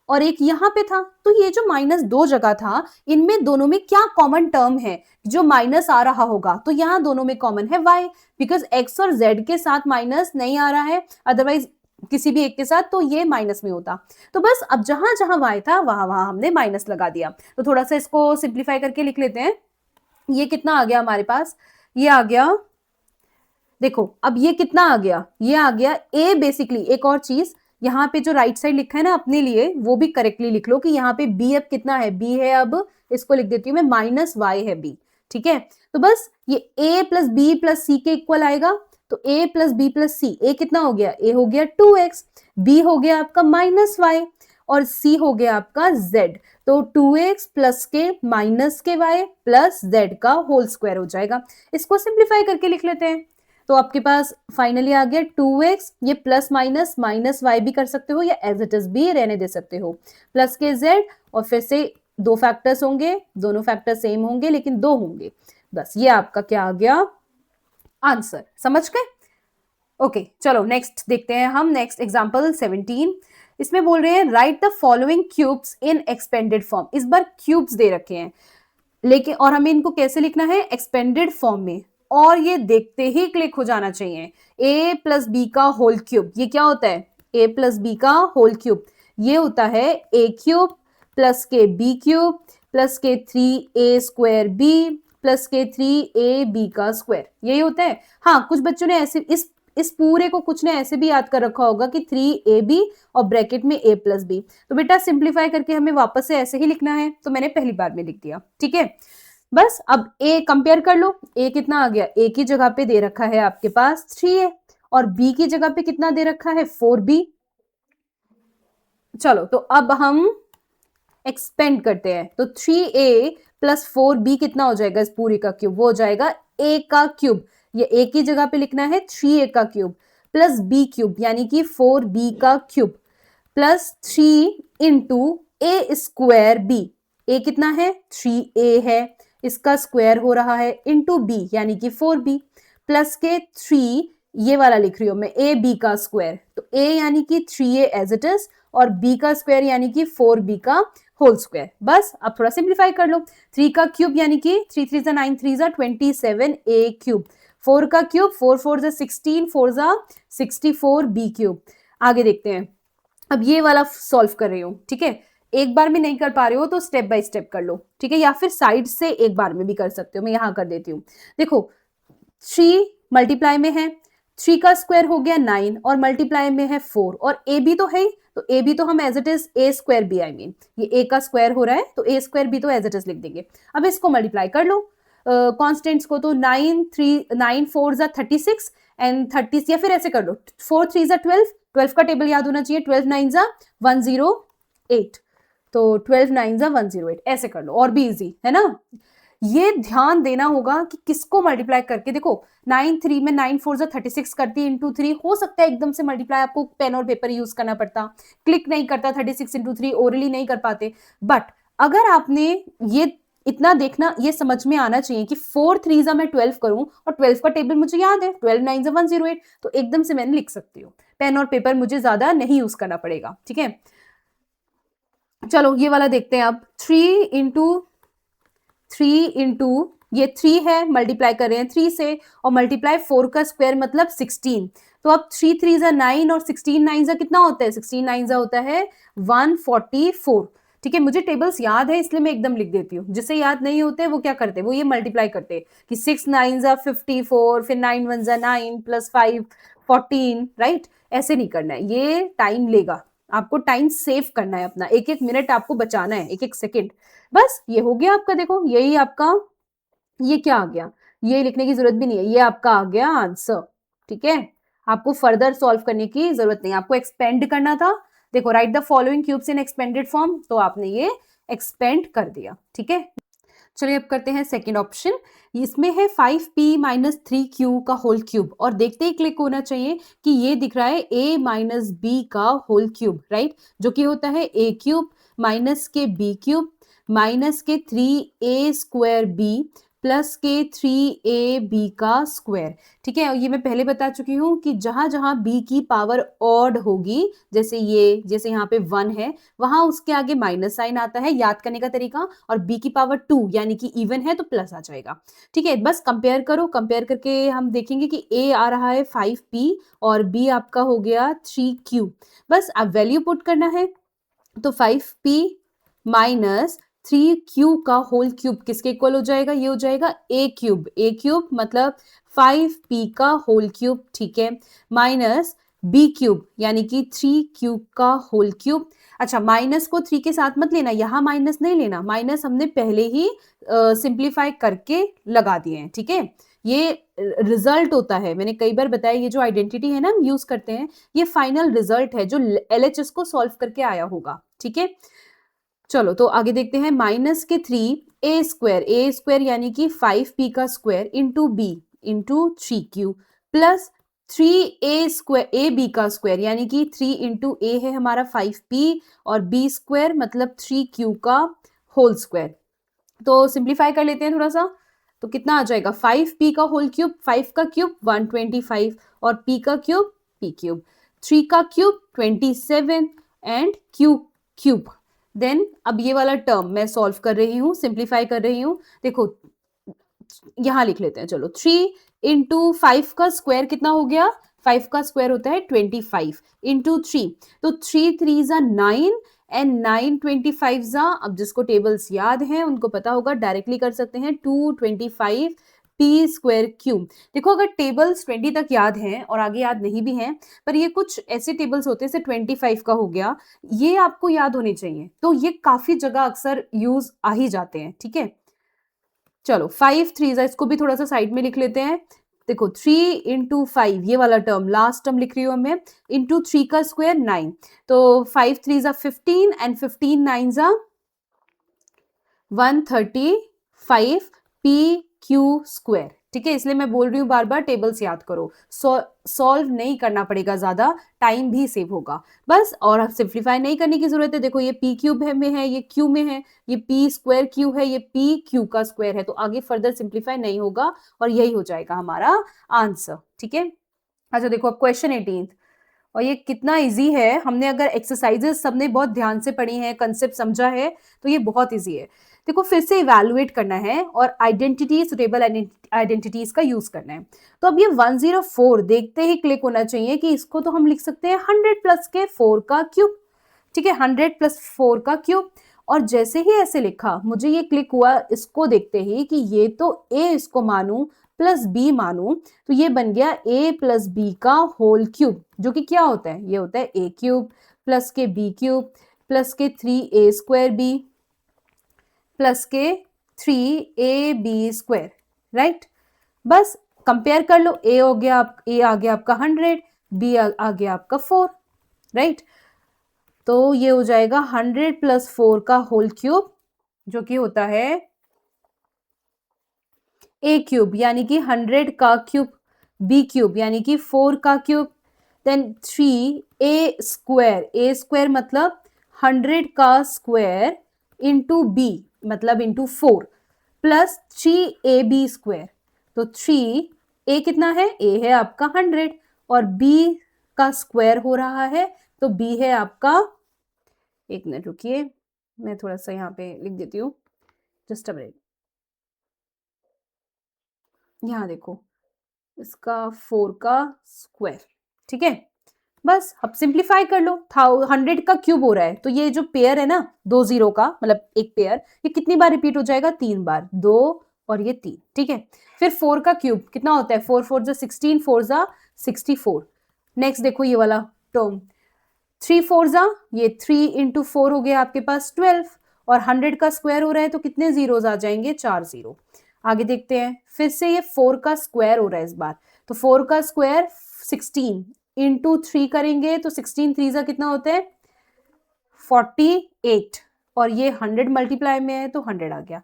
और एक यहाँ पे था, तो ये जो -2 जगह था, इनमें दोनों में क्या कॉमन टर्म है जो माइनस आ रहा होगा? तो यहाँ दोनों में कॉमन है y, बिकॉज x और z के साथ माइनस नहीं आ रहा है, अदरवाइज किसी भी एक के साथ तो ये माइनस में होता। तो बस अब जहां जहां y था वहां वहां हमने माइनस लगा दिया। तो थोड़ा सा इसको सिंप्लीफाई करके लिख लेते हैं। ये कितना आ गया हमारे पास? ये आ गया, देखो अब ये कितना आ गया? ये आ गया a। बेसिकली एक और चीज, यहाँ पे जो राइट साइड लिखा है ना अपने लिए, वो भी करेक्टली लिख लो कि यहाँ पे b अब कितना है? b है, अब इसको लिख देती हूँ मैं, -y है b, ठीक है। तो बस ये a plus B plus c के इक्वल आएगा, तो a plus B plus c, a कितना हो गया? a हो गया 2x, b हो गया आपका -y और c हो गया आपका z। तो 2x प्लस के माइनस के y प्लस z का होल स्क्वायर हो जाएगा। इसको सिंप्लीफाई करके लिख लेते हैं, तो आपके पास फाइनली आ गया 2x, ये प्लस माइनस माइनस y भी कर सकते हो या एज इट इज भी रहने दे सकते हो, प्लस के z, और फिर से दो फैक्टर्स होंगे, दोनों फैक्टर सेम होंगे लेकिन दो होंगे। बस ये आपका क्या आ गया? आंसर। समझ गए? ओके, चलो नेक्स्ट देखते हैं हम। नेक्स्ट एग्जांपल 17, इसमें बोल रहे हैं right the following cubes in expanded form. इस बार क्यूब्स दे रखे हैं, लेकिन और हमें इनको कैसे लिखना है? एक्सपेंडेड फॉर्म में, और ये देखते ही क्लिक हो जाना चाहिए। a प्लस बी का होल क्यूब, ये क्या होता है? a प्लस बी का होल क्यूब, ये होता है a क्यूब प्लस के बी क्यूब प्लस के 3a स्क्वायर बी प्लस के 3ab का स्क्वायर, यही होता है। हाँ, कुछ बच्चों ने ऐसे इस पूरे को कुछ ने ऐसे भी याद कर रखा होगा कि 3ab और ब्रैकेट में a प्लस बी। तो बेटा सिंप्लीफाई करके हमें वापस से ऐसे ही लिखना है, तो मैंने पहली बार में लिख दिया, ठीक है। बस अब a कंपेयर कर लो, a कितना आ गया? a की जगह पे दे रखा है आपके पास 3a और b की जगह पे कितना दे रखा है? 4b। चलो तो अब हम एक्सपेंड करते हैं, तो 3a प्लस 4b कितना हो जाएगा? इस पूरी का क्यूब, वो हो जाएगा a का क्यूब। ये a की जगह पे लिखना है 3a का क्यूब प्लस b क्यूब यानी कि 4b का cube plus 3 into a square b। a कितना है? 3a है, इसका स्क्वायर हो रहा है, इंटू b यानी कि 4b प्लस के 3, ये वाला लिख रही हूं मैं, a b का स्क्वायर, तो a यानी कि 3a एज इट इज और b का स्क्वायर यानी कि 4b का होल स्क्वायर। बस अब थोड़ा सिंप्लीफाई कर लो। 3 का क्यूब यानी कि 3 3 9 3 27a क्यूब। 4 का क्यूब 4 4 16 4 64b क्यूब। आगे देखते हैं। अब ये वाला सॉल्व कर रही हूँ, ठीक है। एक बार में नहीं कर पा रहे हो तो स्टेप बाय स्टेप कर लो, ठीक है, या फिर साइड से एक बार में भी कर सकते हो। मैं यहां कर देती हूँ। देखो 3 मल्टीप्लाई में है, 3 का स्क्वायर हो गया 9 और मल्टीप्लाई में है 4 और ए बी तो है ही, तो ए बी तो हम as it is a square b, I mean ये ए का स्क्वायर हो रहा है तो ए स्क्वायर बी तो एज इट इज लिख देंगे। अब इसको मल्टीप्लाई कर लो कॉन्स्टेंट्स को, तो 9 4 36 एंड 30, या फिर ऐसे कर लो 4 3 12, 12 का टेबल याद होना चाहिए, 12 9 108, तो 12 9 108 ऐसे कर लो, और भी इजी है ना। ये ध्यान देना होगा कि किसको मल्टीप्लाई करके, देखो 9 3 में 9 4 36 करती इंटू 3, हो सकता है एकदम से मल्टीप्लाई आपको पेन और पेपर यूज करना पड़ता, क्लिक नहीं करता 36 इंटू 3, ओरली नहीं कर पाते। बट अगर आपने ये इतना देखना, ये समझ में आना चाहिए कि 4 3 मैं 12 करूं और 12 का टेबल मुझे याद है, 12 9 108, तो एकदम से मैंने लिख सकती हूँ। पेन और पेपर मुझे ज्यादा नहीं यूज करना पड़ेगा, ठीक है। चलो ये वाला देखते हैं अब। 3 इंटू ये 3 है, मल्टीप्लाई कर रहे हैं 3 से, और मल्टीप्लाई 4 का स्क्वायर मतलब 16, तो अब 3 3 9 और 16 9 कितना होता है, 16 9 होता है 144, ठीक है। मुझे टेबल्स याद है इसलिए मैं एकदम लिख देती हूँ, जिसे याद नहीं होते वो क्या करते, वो ये मल्टीप्लाई करते कि 6 9 54, फिर 9 1 9 प्लस 5 14, राइट। ऐसे नहीं करना है, ये टाइम लेगा, आपको टाइम सेव करना है अपना, एक एक मिनट आपको बचाना है, एक एक सेकेंड। बस ये हो गया आपका, देखो यही आपका, ये क्या आ गया, ये लिखने की जरूरत भी नहीं है, ये आपका आ गया आंसर, ठीक है। आपको फर्दर सॉल्व करने की जरूरत नहीं, आपको एक्सपेंड करना था। देखो right the following cubes in expanded form, तो आपने ये एक्सपेंड कर दिया, ठीक है। चलिए अब करते हैं सेकंड ऑप्शन। इसमें है 5p माइनस 3q का होल क्यूब, और देखते ही क्लिक होना चाहिए कि ये दिख रहा है a माइनस बी का होल क्यूब, राइट, जो कि होता है a क्यूब माइनस के b क्यूब माइनस के 3a स्क्वायर b प्लस के 3ab का स्क्वायर, ठीक है। ये मैं पहले बता चुकी हूं कि जहां जहां b की पावर ऑड होगी, जैसे जैसे यहाँ पे 1 है, वहां उसके आगे माइनस साइन आता है, याद करने का तरीका, और b की पावर 2 यानी कि इवन है तो प्लस आ जाएगा, ठीक है। बस कंपेयर करो, कंपेयर करके हम देखेंगे कि a आ रहा है 5p और b आपका हो गया 3q। बस अब वैल्यू पुट करना है, तो 5p माइनस 3q का होल क्यूब किसके इक्वल हो जाएगा, ये हो जाएगा a क्यूब मतलब 5p का होल क्यूब, ठीक है, माइनस b क्यूब यानी कि 3q का होल क्यूब। अच्छा, माइनस को 3 के साथ मत लेना, यहां माइनस नहीं लेना, माइनस हमने पहले ही सिंप्लीफाई करके लगा दिए हैं, ठीक है। ये रिजल्ट होता है, मैंने कई बार बताया, ये जो आइडेंटिटी है ना हम यूज करते हैं, ये फाइनल रिजल्ट है जो LHS को सॉल्व करके आया होगा, ठीक है। चलो तो आगे देखते हैं। माइनस के 3a स्क्वायर यानी कि 5p का square into b into 3q plus 3a square a b का स्क्वायर यानी कि 3 इंटू ए है हमारा 5p और b स्क्वायर मतलब 3q का होल स्क्वायर। तो सिंप्लीफाई कर लेते हैं थोड़ा सा, तो कितना आ जाएगा, 5p का होल क्यूब, 5 का क्यूब 125 और p का क्यूब p क्यूब, 3 का cube 27 and q cube. Then अब ये वाला टर्म मैं सॉल्व कर रही हूँ, सिंप्लीफाई कर रही हूँ। देखो यहां लिख लेते हैं, चलो 3 इंटू 5 का स्क्वायर कितना हो गया, 5 का स्क्वायर होता है 25 इंटू 3, तो 3 3 9 एंड 9 25 अब जिसको टेबल्स याद हैं उनको पता होगा, डायरेक्टली कर सकते हैं 225 पी स्क्वायर क्यूब। देखो अगर टेबल्स 20 तक याद हैं और आगे याद नहीं भी हैं, पर ये कुछ ऐसे टेबल्स होते हैं जैसे 25 का हो गया, ये आपको याद होने चाहिए, तो ये काफी जगह अक्सर यूज आ ही जाते हैं, ठीक है। चलो 5 3 इसको भी थोड़ा सा साइड में लिख लेते हैं। देखो 3 इंटू 5 ये वाला टर्म, लास्ट टर्म लिख रही हूँ मैं, इंटू 3 का स्क्वायर 9, तो 5 3 15 एंड 15 9 135 पी क्यू स्क्वायर, ठीक है। इसलिए मैं बोल रही हूँ बार बार टेबल्स याद करो, सॉल्व नहीं करना पड़ेगा, ज्यादा टाइम भी सेव होगा बस, और सिंप्लीफाई नहीं करने की जरूरत है। देखो ये पी क्यूब में है, ये क्यू में है, ये पी स्क्वायर क्यू है, ये पी क्यू का स्क्वायर है, तो आगे फर्दर सिंप्लीफाई नहीं होगा और यही हो जाएगा हमारा आंसर, ठीक है। अच्छा देखो अब क्वेश्चन 18, और ये कितना इजी है, हमने अगर एक्सरसाइजेस सबने बहुत ध्यान से पढ़ी हैं, कंसेप्ट समझा है, तो ये बहुत इजी है। देखो फिर से इवैल्यूएट करना है और आइडेंटिटी, सुटेबल आइडेंटिटीज का यूज करना है। तो अब ये 104 देखते ही क्लिक होना चाहिए कि इसको तो हम लिख सकते हैं 100 प्लस के 4 का क्यूब, ठीक है, 100 प्लस 4 का क्यूब। और जैसे ही ऐसे लिखा मुझे ये क्लिक हुआ इसको देखते ही कि ये तो a इसको मानू प्लस b मानू, तो ये बन गया a प्लस बी का होल क्यूब, जो कि क्या होता है, ये होता है a क्यूब प्लस के b क्यूब प्लस के 3a स्क्वायर b प्लस के 3ab स्क्वायर, राइट। बस कंपेयर कर लो, a हो गया, a आ गया आपका 100, b आ गया आपका 4, राइट। तो ये हो जाएगा 100 प्लस 4 का होल क्यूब, जो कि होता है a क्यूब यानी कि 100 का क्यूब, b क्यूब यानी कि 4 का क्यूब, देन 3a स्क्वायर मतलब 100 का स्क्वायर इंटू b मतलब इंटू 4 प्लस 3ab स्क्वायर। तो 3a कितना है, a है आपका 100 और b का स्क्वायर हो रहा है, तो b है आपका, एक मिनट रुकिए मैं थोड़ा सा यहाँ पे लिख देती हूँ, जस्ट अ मिनट। यहाँ देखो इसका 4 का स्क्वायर, ठीक है। बस अब सिंप्लीफाई कर लो, 100 का क्यूब हो रहा है, तो ये जो पेयर है ना 2 जीरो का मतलब एक पेयर, ये कितनी बार रिपीट हो जाएगा, 3 बार, 2 और ये 3, ठीक है। फिर 4 का क्यूब कितना होता है, 4 4 जा 16, 4 जा 64। नेक्स्ट देखो ये वाला टर्म, 3 4 जा ये 3 इंटू 4 हो गया आपके पास 12, और 100 का स्क्वायर हो रहा है तो कितने जीरोस आ जाएंगे, 4 जीरो। आगे देखते हैं, फिर से ये 4 का स्क्वायर हो रहा है इस बार, तो 4 का स्क्वायर 16 इंटू 3 करेंगे तो 16 3 जा कितना होता है 48, और ये 100 मल्टीप्लाई में है तो 100 आ गया।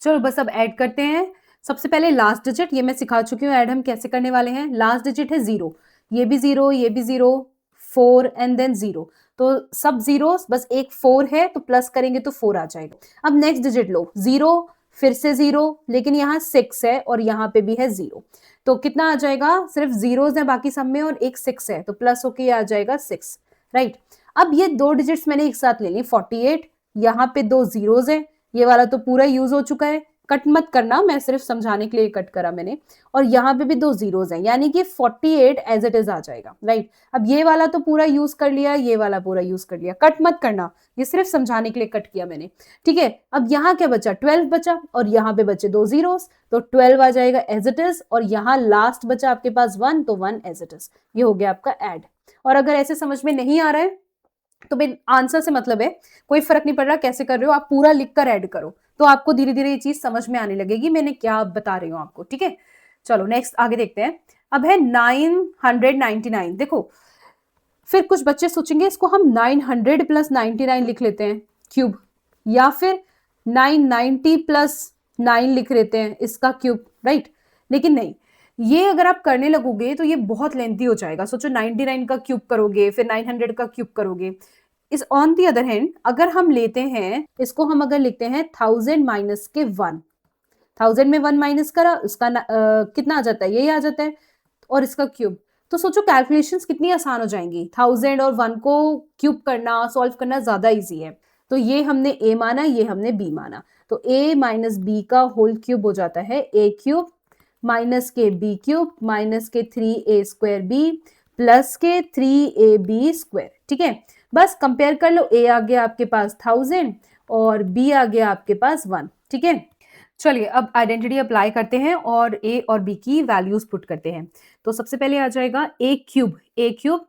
चलो बस अब ऐड करते हैं। सबसे पहले लास्ट डिजिट, ये मैं सिखा चुकी हूँ ऐड हम कैसे करने वाले हैं। लास्ट डिजिट है 0, ये भी 0, ये भी 0, 4 एंड देन 0, तो सब जीरो, बस एक 4 है तो प्लस करेंगे तो 4 आ जाएगा। अब नेक्स्ट डिजिट लो, 0 फिर से 0, लेकिन यहाँ 6 है और यहाँ पे भी है 0, तो कितना आ जाएगा, सिर्फ जीरोस है बाकी सब में और एक 6 है, तो प्लस होके आ जाएगा 6, राइट। अब ये दो डिजिट्स मैंने एक साथ ले ली, 48, यहाँ पे 2 जीरोस है, ये वाला तो पूरा यूज हो चुका है, कट मत करना, मैं सिर्फ समझाने के लिए कट करा मैंने, और यहाँ पे भी 2 जीरोस हैं, यानी कि 48 एज इट इज आ जाएगा, राइट। अब ये वाला तो पूरा यूज कर लिया, ये वाला पूरा यूज कर लिया, कट मत करना, ये सिर्फ समझाने के लिए कट किया मैंने, ठीक है। अब यहाँ क्या बचा, 12 बचा, और यहाँ पे बचे 2 जीरोस, तो 12 आ जाएगा एज इट इज, और यहाँ लास्ट बचा आपके पास 1, तो 1 एज इट इज। ये हो गया आपका ऐड। और अगर ऐसे समझ में नहीं आ रहा है तो भाई आंसर से मतलब है, कोई फर्क नहीं पड़ रहा कैसे कर रहे हो, आप पूरा लिख कर ऐड करो, तो आपको धीरे धीरे ये चीज समझ में आने लगेगी मैंने क्या बता रही हूँ आपको, ठीक है। चलो नेक्स्ट आगे देखते हैं। अब है 999, देखो फिर कुछ बच्चे सोचेंगे इसको हम 900 प्लस 99 लिख लेते हैं क्यूब, या फिर 990 प्लस 9 लिख लेते हैं इसका क्यूब, राइट। लेकिन नहीं, ये अगर आप करने लगोगे तो ये बहुत लेंथी हो जाएगा। सोचो 99 का क्यूब करोगे फिर 900 का क्यूब करोगे। इस ऑन दी अदर हैंड अगर हम लेते हैं इसको, हम अगर लिखते हैं 1000 माइनस के 1, 1000 में 1 माइनस करा उसका कितना आ जाता है, यही आ जाता है, और इसका क्यूब, तो सोचो कैलकुलेशंस कितनी आसान हो जाएंगी। 1000 और 1 को क्यूब करना, सॉल्व करना ज्यादा इजी है। तो ये हमने a माना, ये हमने b माना, तो a माइनस बी का होल क्यूब हो जाता है a क्यूब माइनस के बी क्यूब माइनस के 3a स्क्वायर b प्लस के 3ab स्क्वायर, ठीक है। बस कंपेयर कर लो, a आ गया आपके पास 1000 और b आ गया आपके पास 1, ठीक है। चलिए अब आइडेंटिटी अप्लाई करते हैं और a और b की वैल्यूज पुट करते हैं। तो सबसे पहले आ जाएगा a क्यूब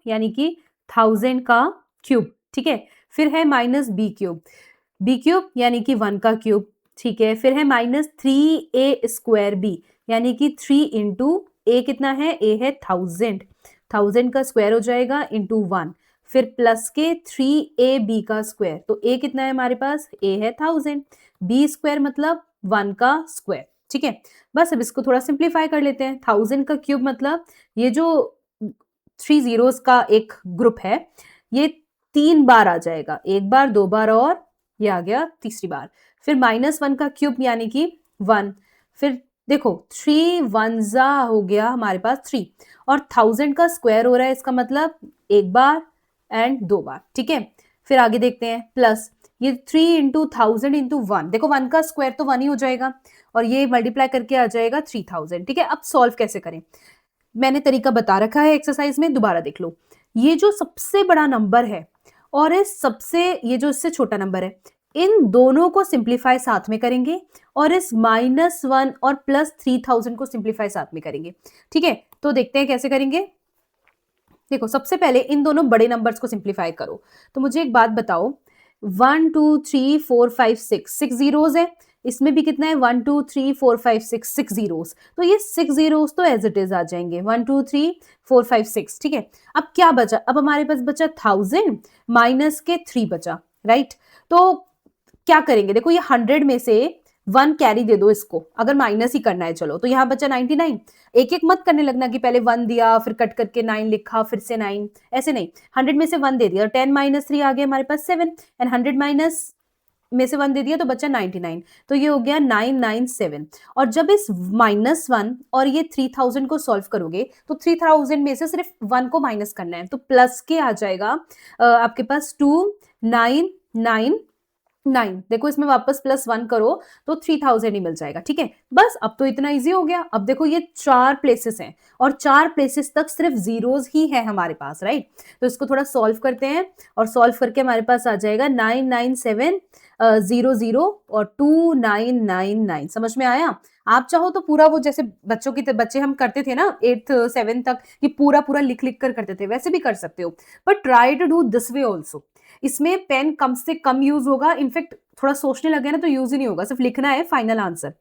यानी कि 1000 का क्यूब, ठीक है। फिर है माइनस b क्यूब यानी कि 1 का क्यूब, ठीक है। फिर है माइनस 3a स्क्वायर b यानी कि 3 इंटू a कितना है, a है 1000 का स्क्वायर हो जाएगा इंटू 1, फिर प्लस के 3ab का स्क्वायर, तो a कितना है हमारे पास, a है 1000, b स्क्वायर मतलब 1 का स्क्वायर, ठीक है। बस अब इसको थोड़ा सिंप्लीफाई कर लेते हैं। 1000 का क्यूब मतलब ये जो 3 जीरोस का एक ग्रुप है, ये 3 बार आ जाएगा, 1 बार 2 बार और ये आ गया तीसरी बार। फिर -1 का क्यूब यानी कि 1, फिर देखो 3 1 हो गया हमारे पास 3 और 1000 का स्क्वायर हो रहा है, इसका मतलब एक बार एंड दो बार, ठीक है। फिर आगे देखते हैं प्लस ये 3 इंटू 1000 इंटू 1, देखो 1 का स्क्वायर तो 1 ही हो जाएगा और ये मल्टीप्लाई करके आ जाएगा 3000, ठीक है। अब सॉल्व कैसे करें, मैंने तरीका बता रखा है एक्सरसाइज में, दोबारा देख लो। ये जो सबसे बड़ा नंबर है और इस सबसे ये जो इससे छोटा नंबर है, इन दोनों को सिंप्लीफाई साथ में करेंगे और इस -1 और +3000 को सिंप्लीफाई साथ में करेंगे, ठीक है। तो देखते हैं कैसे करेंगे। देखो सबसे पहले इन दोनों बड़े नंबर्स को सिंप्लीफाई करो। तो मुझे एक बात बताओ, 1 2 3 4 5 6 जीरोज है, इसमें भी कितना है 1 2 3 4 5 6 जीरोज, तो ये 6 जीरोज तो एज इट इज आ जाएंगे 1 2 3 4 5 6, ठीक है। अब क्या बचा, अब हमारे पास बचा 1000 माइनस के 3 बचा, राइट। तो क्या करेंगे, देखो ये 100 में से 1 कैरी दे दो इसको, अगर माइनस ही करना है चलो, तो यहाँ बचा 99। एक एक मत करने लगना कि पहले 1 दिया फिर कट करके 9 लिखा फिर से 9, ऐसे नहीं। 100 में से 1 दे दिया, 10 माइनस 3 आ गया हमारे पास 7 एंड 100 माइनस में से 1 दे दिया तो बचा 99, तो ये हो गया 997। और जब इस -1 और ये 3000 को सॉल्व करोगे तो 3000 में से सिर्फ 1 को माइनस करना है, तो प्लस के आ जाएगा आपके पास 2999। देखो इसमें वापस +1 करो तो 3000 ही मिल जाएगा, ठीक है। बस अब तो इतना इजी हो गया। अब देखो ये 4 प्लेसेस हैं और 4 प्लेसेस तक सिर्फ जीरोज ही है हमारे पास, राइट। तो इसको थोड़ा सॉल्व करते हैं और सॉल्व करके हमारे पास आ जाएगा 99700 और 2999। समझ में आया। आप चाहो तो पूरा वो जैसे बच्चे हम करते थे ना 8th 7th तक, कि पूरा पूरा लिख लिख कर करते थे, वैसे भी कर सकते हो, but try to do this way also. इसमें पेन कम से कम यूज होगा, इनफेक्ट थोड़ा सोचने लगे ना तो यूज ही नहीं होगा, सिर्फ लिखना है फाइनल आंसर,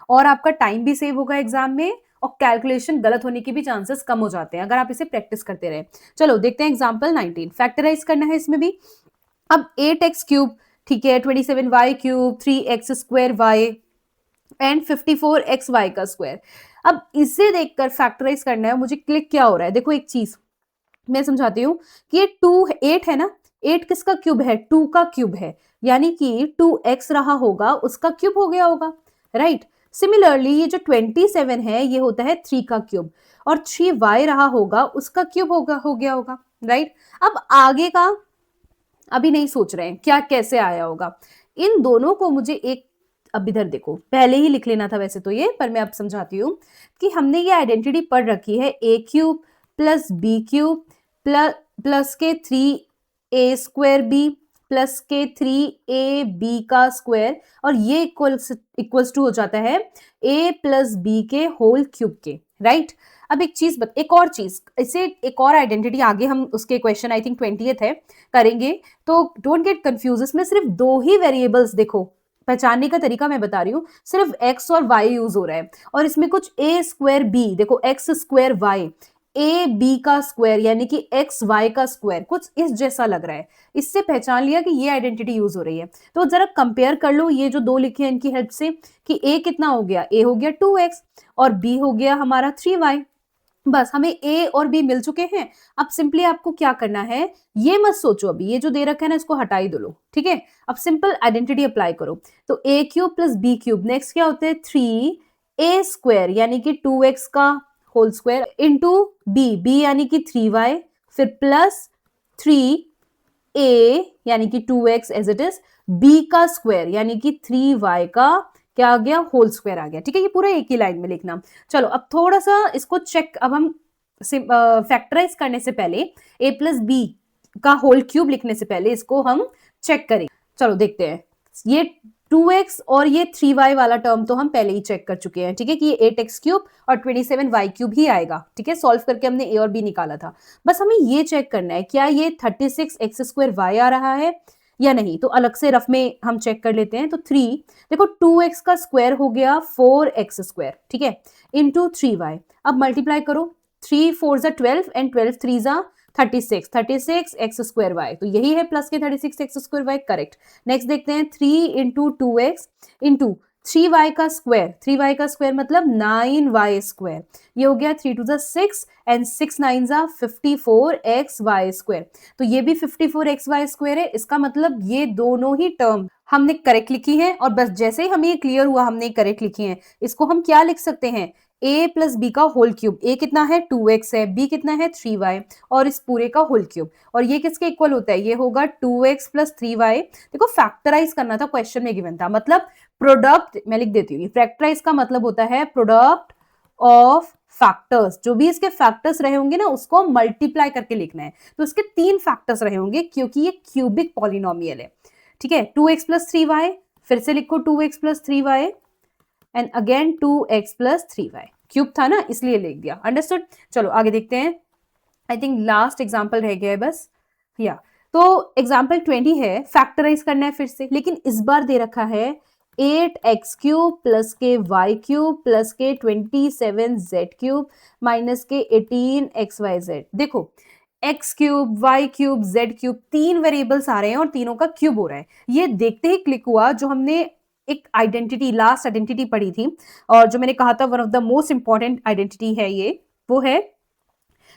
और आपका टाइम भी सेव होगा एग्जाम में और कैलकुलेशन गलत होने के भी चांसेस कम हो जाते हैं अगर आप इसे प्रैक्टिस करते रहे। चलो देखते हैं एग्जाम्पल 19, फैक्टराइज करना है इसमें भी। अब 8x क्यूब, ठीक है, 27y cube, 3x square y and 54xy का स्क्वायर। अब इसे देखकर फैक्टराइज करना है, मुझे क्लिक क्या हो रहा है, देखो एक चीज मैं समझाती हूँ कि ये 8 है ना, 8 किसका क्यूब है, 2 का क्यूब है, यानी कि 2x रहा होगा उसका क्यूब हो गया होगा, राइट। सिमिलरली ये जो 27 है ये होता है 3 का क्यूब और 3y रहा होगा उसका क्यूब हो गया होगा, राइट। अब आगे का अभी नहीं सोच रहे हैं क्या कैसे आया होगा, इन दोनों को मुझे एक, अब इधर देखो पहले ही लिख लेना था वैसे तो ये, पर मैं अब समझाती हूँ कि हमने ये आइडेंटिटी पढ़ रखी है a cube plus b cube plus के 3a स्क्वायर b प्लस के 3ab का स्क्वायर, और ये इक्वल्स टू हो जाता है a प्लस b के होल क्यूब के, राइट। अब एक और चीज, इसे एक और आइडेंटिटी आगे हम उसके क्वेश्चन आई थिंक 20th है करेंगे, तो डोंट गेट कंफ्यूज, इसमें सिर्फ 2 ही वेरिएबल्स, देखो पहचानने का तरीका मैं बता रही हूँ, सिर्फ x और y यूज हो रहा है और इसमें कुछ a स्क्वायर b, देखो x square y, a b का स्क्वायर यानी कि एक्स वाई का स्क्वायर कुछ इस जैसा लग रहा है, इससे पहचान लिया कि ये आइडेंटिटी यूज हो रही है। तो जरा कंपेयर कर लो ये जो 2 लिखे हैं इनकी हेल्प से, कि a कितना हो गया, a हो गया 2x और b हो गया हमारा 3y। बस हमें a और b मिल चुके हैं। अब सिंपली आपको क्या करना है, ये मत सोचो अभी, ये जो दे रखा है ना इसको हटा ही दो लो, ठीक है। अब सिंपल आइडेंटिटी अप्लाई करो, तो a cube plus b cube, next क्या होता है 3a स्क्वायर यानी कि 2x का होल स्क्वायर इंटू b यानी कि 3y, फिर प्लस 3a यानी कि 2x as it is, b का स्क्वायर यानी कि 3y का क्या आ गया, होल स्क्वायर आ गया, ठीक है। ये पूरा एक ही लाइन में लिखना। चलो अब थोड़ा सा इसको चेक, अब हम फैक्टराइज करने से पहले a प्लस बी का होल क्यूब लिखने से पहले इसको हम चेक करें। चलो देखते हैं, ये 2x और ये 3y वाला टर्म तो हम पहले ही चेक कर चुके हैं, ठीक है, कि ये 8x क्यूब और 27y क्यूब ही आएगा, ठीक है। सॉल्व करके हमने a और b निकाला था, बस हमें ये चेक करना है क्या ये 36x स्क्वायर y आ रहा है या नहीं। तो अलग से रफ में हम चेक कर लेते हैं। तो 3, देखो 2x का स्क्वायर हो गया 4x स्क्वायर, ठीक है, इंटू 3y। अब मल्टीप्लाई करो, 3 4 जा 12 एंड 12 3 जा 36 एक्स स्क्वायर वाई, तो यही है प्लस के 36 x square y, correct. Next देखते हैं 3 इंटू 2x इंटू 3y का स्क्वायर, 3y का स्क्वायर मतलब 9y स्क्वायर, ये हो गया 3 2 6 एंड 6 9 54xy स्क्वायर, तो ये भी 54xy स्क्वायर है। इसका मतलब ये दोनों ही टर्म हमने करेक्ट लिखी है और बस जैसे ही हमें ये क्लियर हुआ हमने करेक्ट लिखी है, इसको हम क्या लिख सकते हैं, a प्लस बी का होल क्यूब। a कितना है 2x है, b कितना है 3y और इस पूरे का होल क्यूब। और ये किसके इक्वल होता है, ये होगा 2x प्लस 3y। देखो फैक्टराइज करना था, क्वेश्चन में गिवन था, मतलब प्रोडक्ट, मैं लिख देती हूँ, फैक्टराइज का मतलब होता है प्रोडक्ट ऑफ फैक्टर्स। जो भी इसके फैक्टर्स रहे होंगे ना उसको मल्टीप्लाई करके लिखना है। तो इसके 3 फैक्टर्स रहे होंगे क्योंकि ये क्यूबिक पॉलिनोमियल है। ठीक है, 2x प्लस 3y, फिर से लिखो 2x plus 3y and again 2x plus 3y। Cube था ना इसलिए लिख दिया, अंडरस्टूड। चलो आगे देखते हैं, आई थिंक लास्ट एग्जाम्पल रह गया है बस, या तो एग्जाम्पल 20 है, फैक्टराइज करना है फिर से, लेकिन इस बार दे रखा है 8x क्यूब प्लस के y क्यूब प्लस के 27z क्यूब माइनस के 18xyz। देखो x cube y cube z cube 3 variables आ रहे हैं और तीनों का क्यूब हो रहा है। ये देखते ही क्लिक हुआ, जो हमने एक आइडेंटिटी, लास्ट आइडेंटिटी पढ़ी थी और जो मैंने कहा था one of the most important identity है ये, वो है,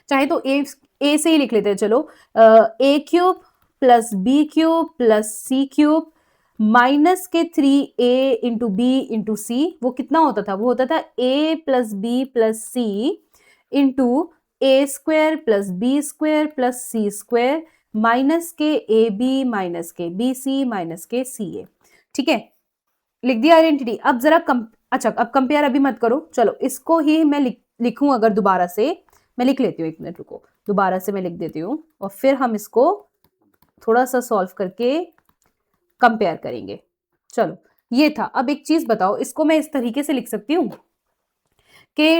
चाहे तो ए से ही लिख लेते हैं, चलो a cube plus b cube plus c cube minus के 3a इंटू बी इंटू सी। वो कितना होता था, वो होता था a plus B plus c into a square plus B square plus C square minus के ए बी माइनस के बी सी माइनस के सी ए। ठीक है, लिख दिया आइडेंटिटी। अब जरा अच्छा अब कंपेयर अभी मत करो, चलो इसको ही मैं लिखूं अगर दोबारा से, मैं लिख लेती हूँ, एक मिनट रुको, दोबारा से मैं लिख देती हूँ और फिर हम इसको थोड़ा सा सॉल्व करके कंपेयर करेंगे। चलो ये था। अब एक चीज बताओ, इसको मैं इस तरीके से लिख सकती हूँ कि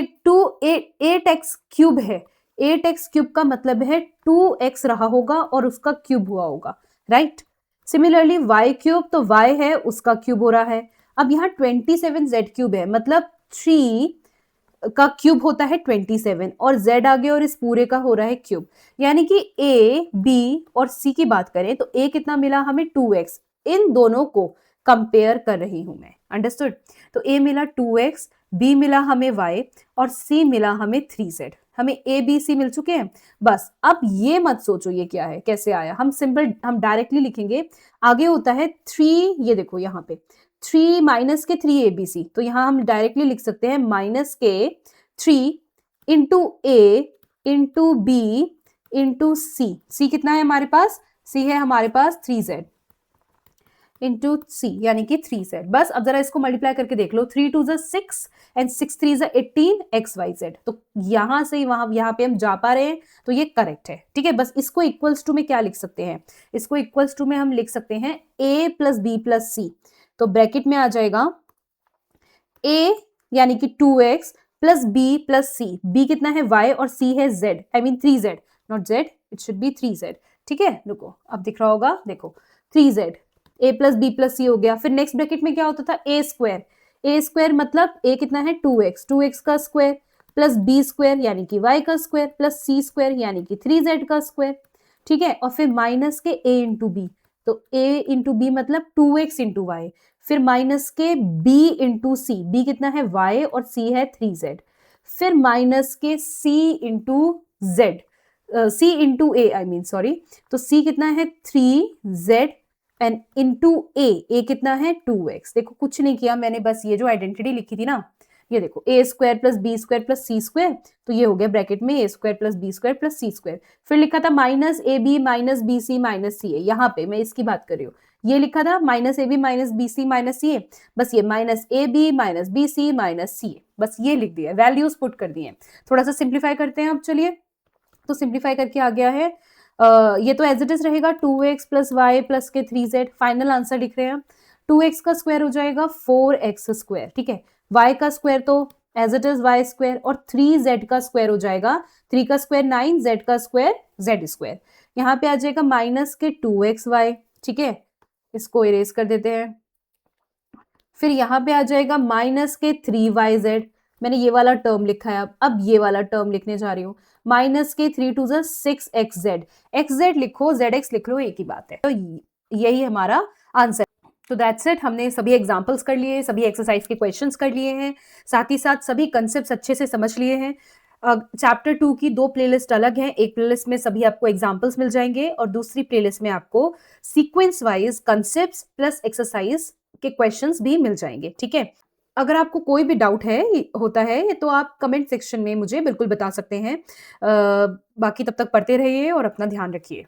8x क्यूब है, 8x क्यूब का मतलब है 2x रहा होगा और उसका क्यूब हुआ होगा, राइट। सिमिलरली y क्यूब, तो y है उसका क्यूब हो रहा है। अब यहाँ 27z क्यूब है, मतलब 3 का क्यूब होता है 27 और z आगे और इस पूरे का हो रहा है क्यूब। यानी कि a, b और c की बात करें तो a कितना मिला हमें 2x। इन दोनों को कंपेयर कर रही हूं मैं, अंडरस्टूड। तो a मिला 2x, b मिला हमें y और c मिला हमें 3z। हमें a b c मिल चुके हैं। बस अब ये मत सोचो ये क्या है, कैसे आया, हम सिंपल, हम डायरेक्टली लिखेंगे। आगे होता है 3, ये देखो यहाँ पे 3 माइनस के 3abc, तो यहाँ हम डायरेक्टली लिख सकते हैं माइनस के 3 इंटू ए इंटू बी इंटू सी। सी कितना है हमारे पास, सी है हमारे पास 3z इंटू सी यानी कि 3z। बस अब जरा इसको मल्टीप्लाई करके देख लो, 3 2 6 एंड 6 3 18 xyz। तो यहां से वहां, यहाँ पे हम जा पा रहे हैं तो ये करेक्ट है। ठीक है, बस इसको इक्वल्स टू में क्या लिख सकते हैं, इसको इक्वल्स टू में हम लिख सकते हैं a प्लस बी प्लस सी। तो ब्रैकेट में आ जाएगा a यानी कि 2x plus b plus c। b कितना है y और c है z, I mean 3z, not z, it should be 3z। ठीक है, रुको अब दिख रहा होगा, देखो 3z, a plus B plus C हो गया। फिर नेक्स्ट ब्रैकेट में क्या होता था, a स्क्वायर मतलब a कितना है 2x, 2x का स्क्वायर प्लस b स्क्वायर यानी कि y का स्क्वायर प्लस c स्क्वायर यानी कि 3z का स्क्वायर। ठीक है, और फिर माइनस के a इंटू बी, तो a इंटू बी मतलब 2x इंटू वाई, फिर माइनस के b इंटू सी, b कितना है y और c है 3z, फिर माइनस के c into z, c into a I mean sorry, तो c कितना है 3z एंड इंटू a कितना है 2x। देखो कुछ नहीं किया मैंने, बस ये जो आइडेंटिटी लिखी थी ना, ये देखो a square plus B square plus C square, तो ये हो गया ब्रैकेट में a square plus B square plus C square. फिर लिखा था minus A B minus B C minus C A, यहाँ पे मैं इसकी बात कर रही हूँ, ये लिखा था minus A B minus B C minus C A, बस ये minus A B minus B C minus C A, बस ये लिख दिया, वैल्यूज पुट कर दिए। थोड़ा सा सिंप्लीफाई करते हैं अब, चलिए। तो सिंप्लीफाई करके आ गया है, ये तो एज इट इज रहेगा 2x प्लस वाई प्लस के 3z। फाइनल आंसर लिख रहे हैं, 2x का स्क्वायर हो जाएगा 4x स्क्वायर। ठीक है, y का स्क्वायर तो as it is y square और 3z का स्क्वायर हो जाएगा, 3 का स्क्वायर 9, z का स्क्वायर z स्क्वायर। यहाँ पे आ जाएगा माइनस के 2xy। ठीक है, इसको इरेज कर देते हैं। फिर यहाँ पे आ जाएगा माइनस के 3yz, मैंने ये वाला टर्म लिखा है, अब ये वाला टर्म लिखने जा रही हूँ, माइनस के 3 2 6xz, xz लिखो zx लिख लो, एक ही बात है। तो यही हमारा आंसर। तो दैट्स इट, हमने सभी एग्जांपल्स कर लिए, सभी एक्सरसाइज के क्वेश्चंस कर लिए हैं, साथ ही साथ सभी कंसेप्ट्स अच्छे से समझ लिए हैं। चैप्टर 2 की 2 प्लेलिस्ट अलग हैं। एक प्लेलिस्ट में सभी आपको एग्जांपल्स मिल जाएँगे और दूसरी प्लेलिस्ट में आपको sequence wise concepts plus exercise के क्वेश्चंस भी मिल जाएँगे, ठीक है? अगर आपको कोई भी डाउट है होता है तो आप कमेंट सेक्शन में मुझे बिल्कुल बता सकते हैं। बाकी तब तक पढ़ते रहिए और अपना ध्यान रखिए।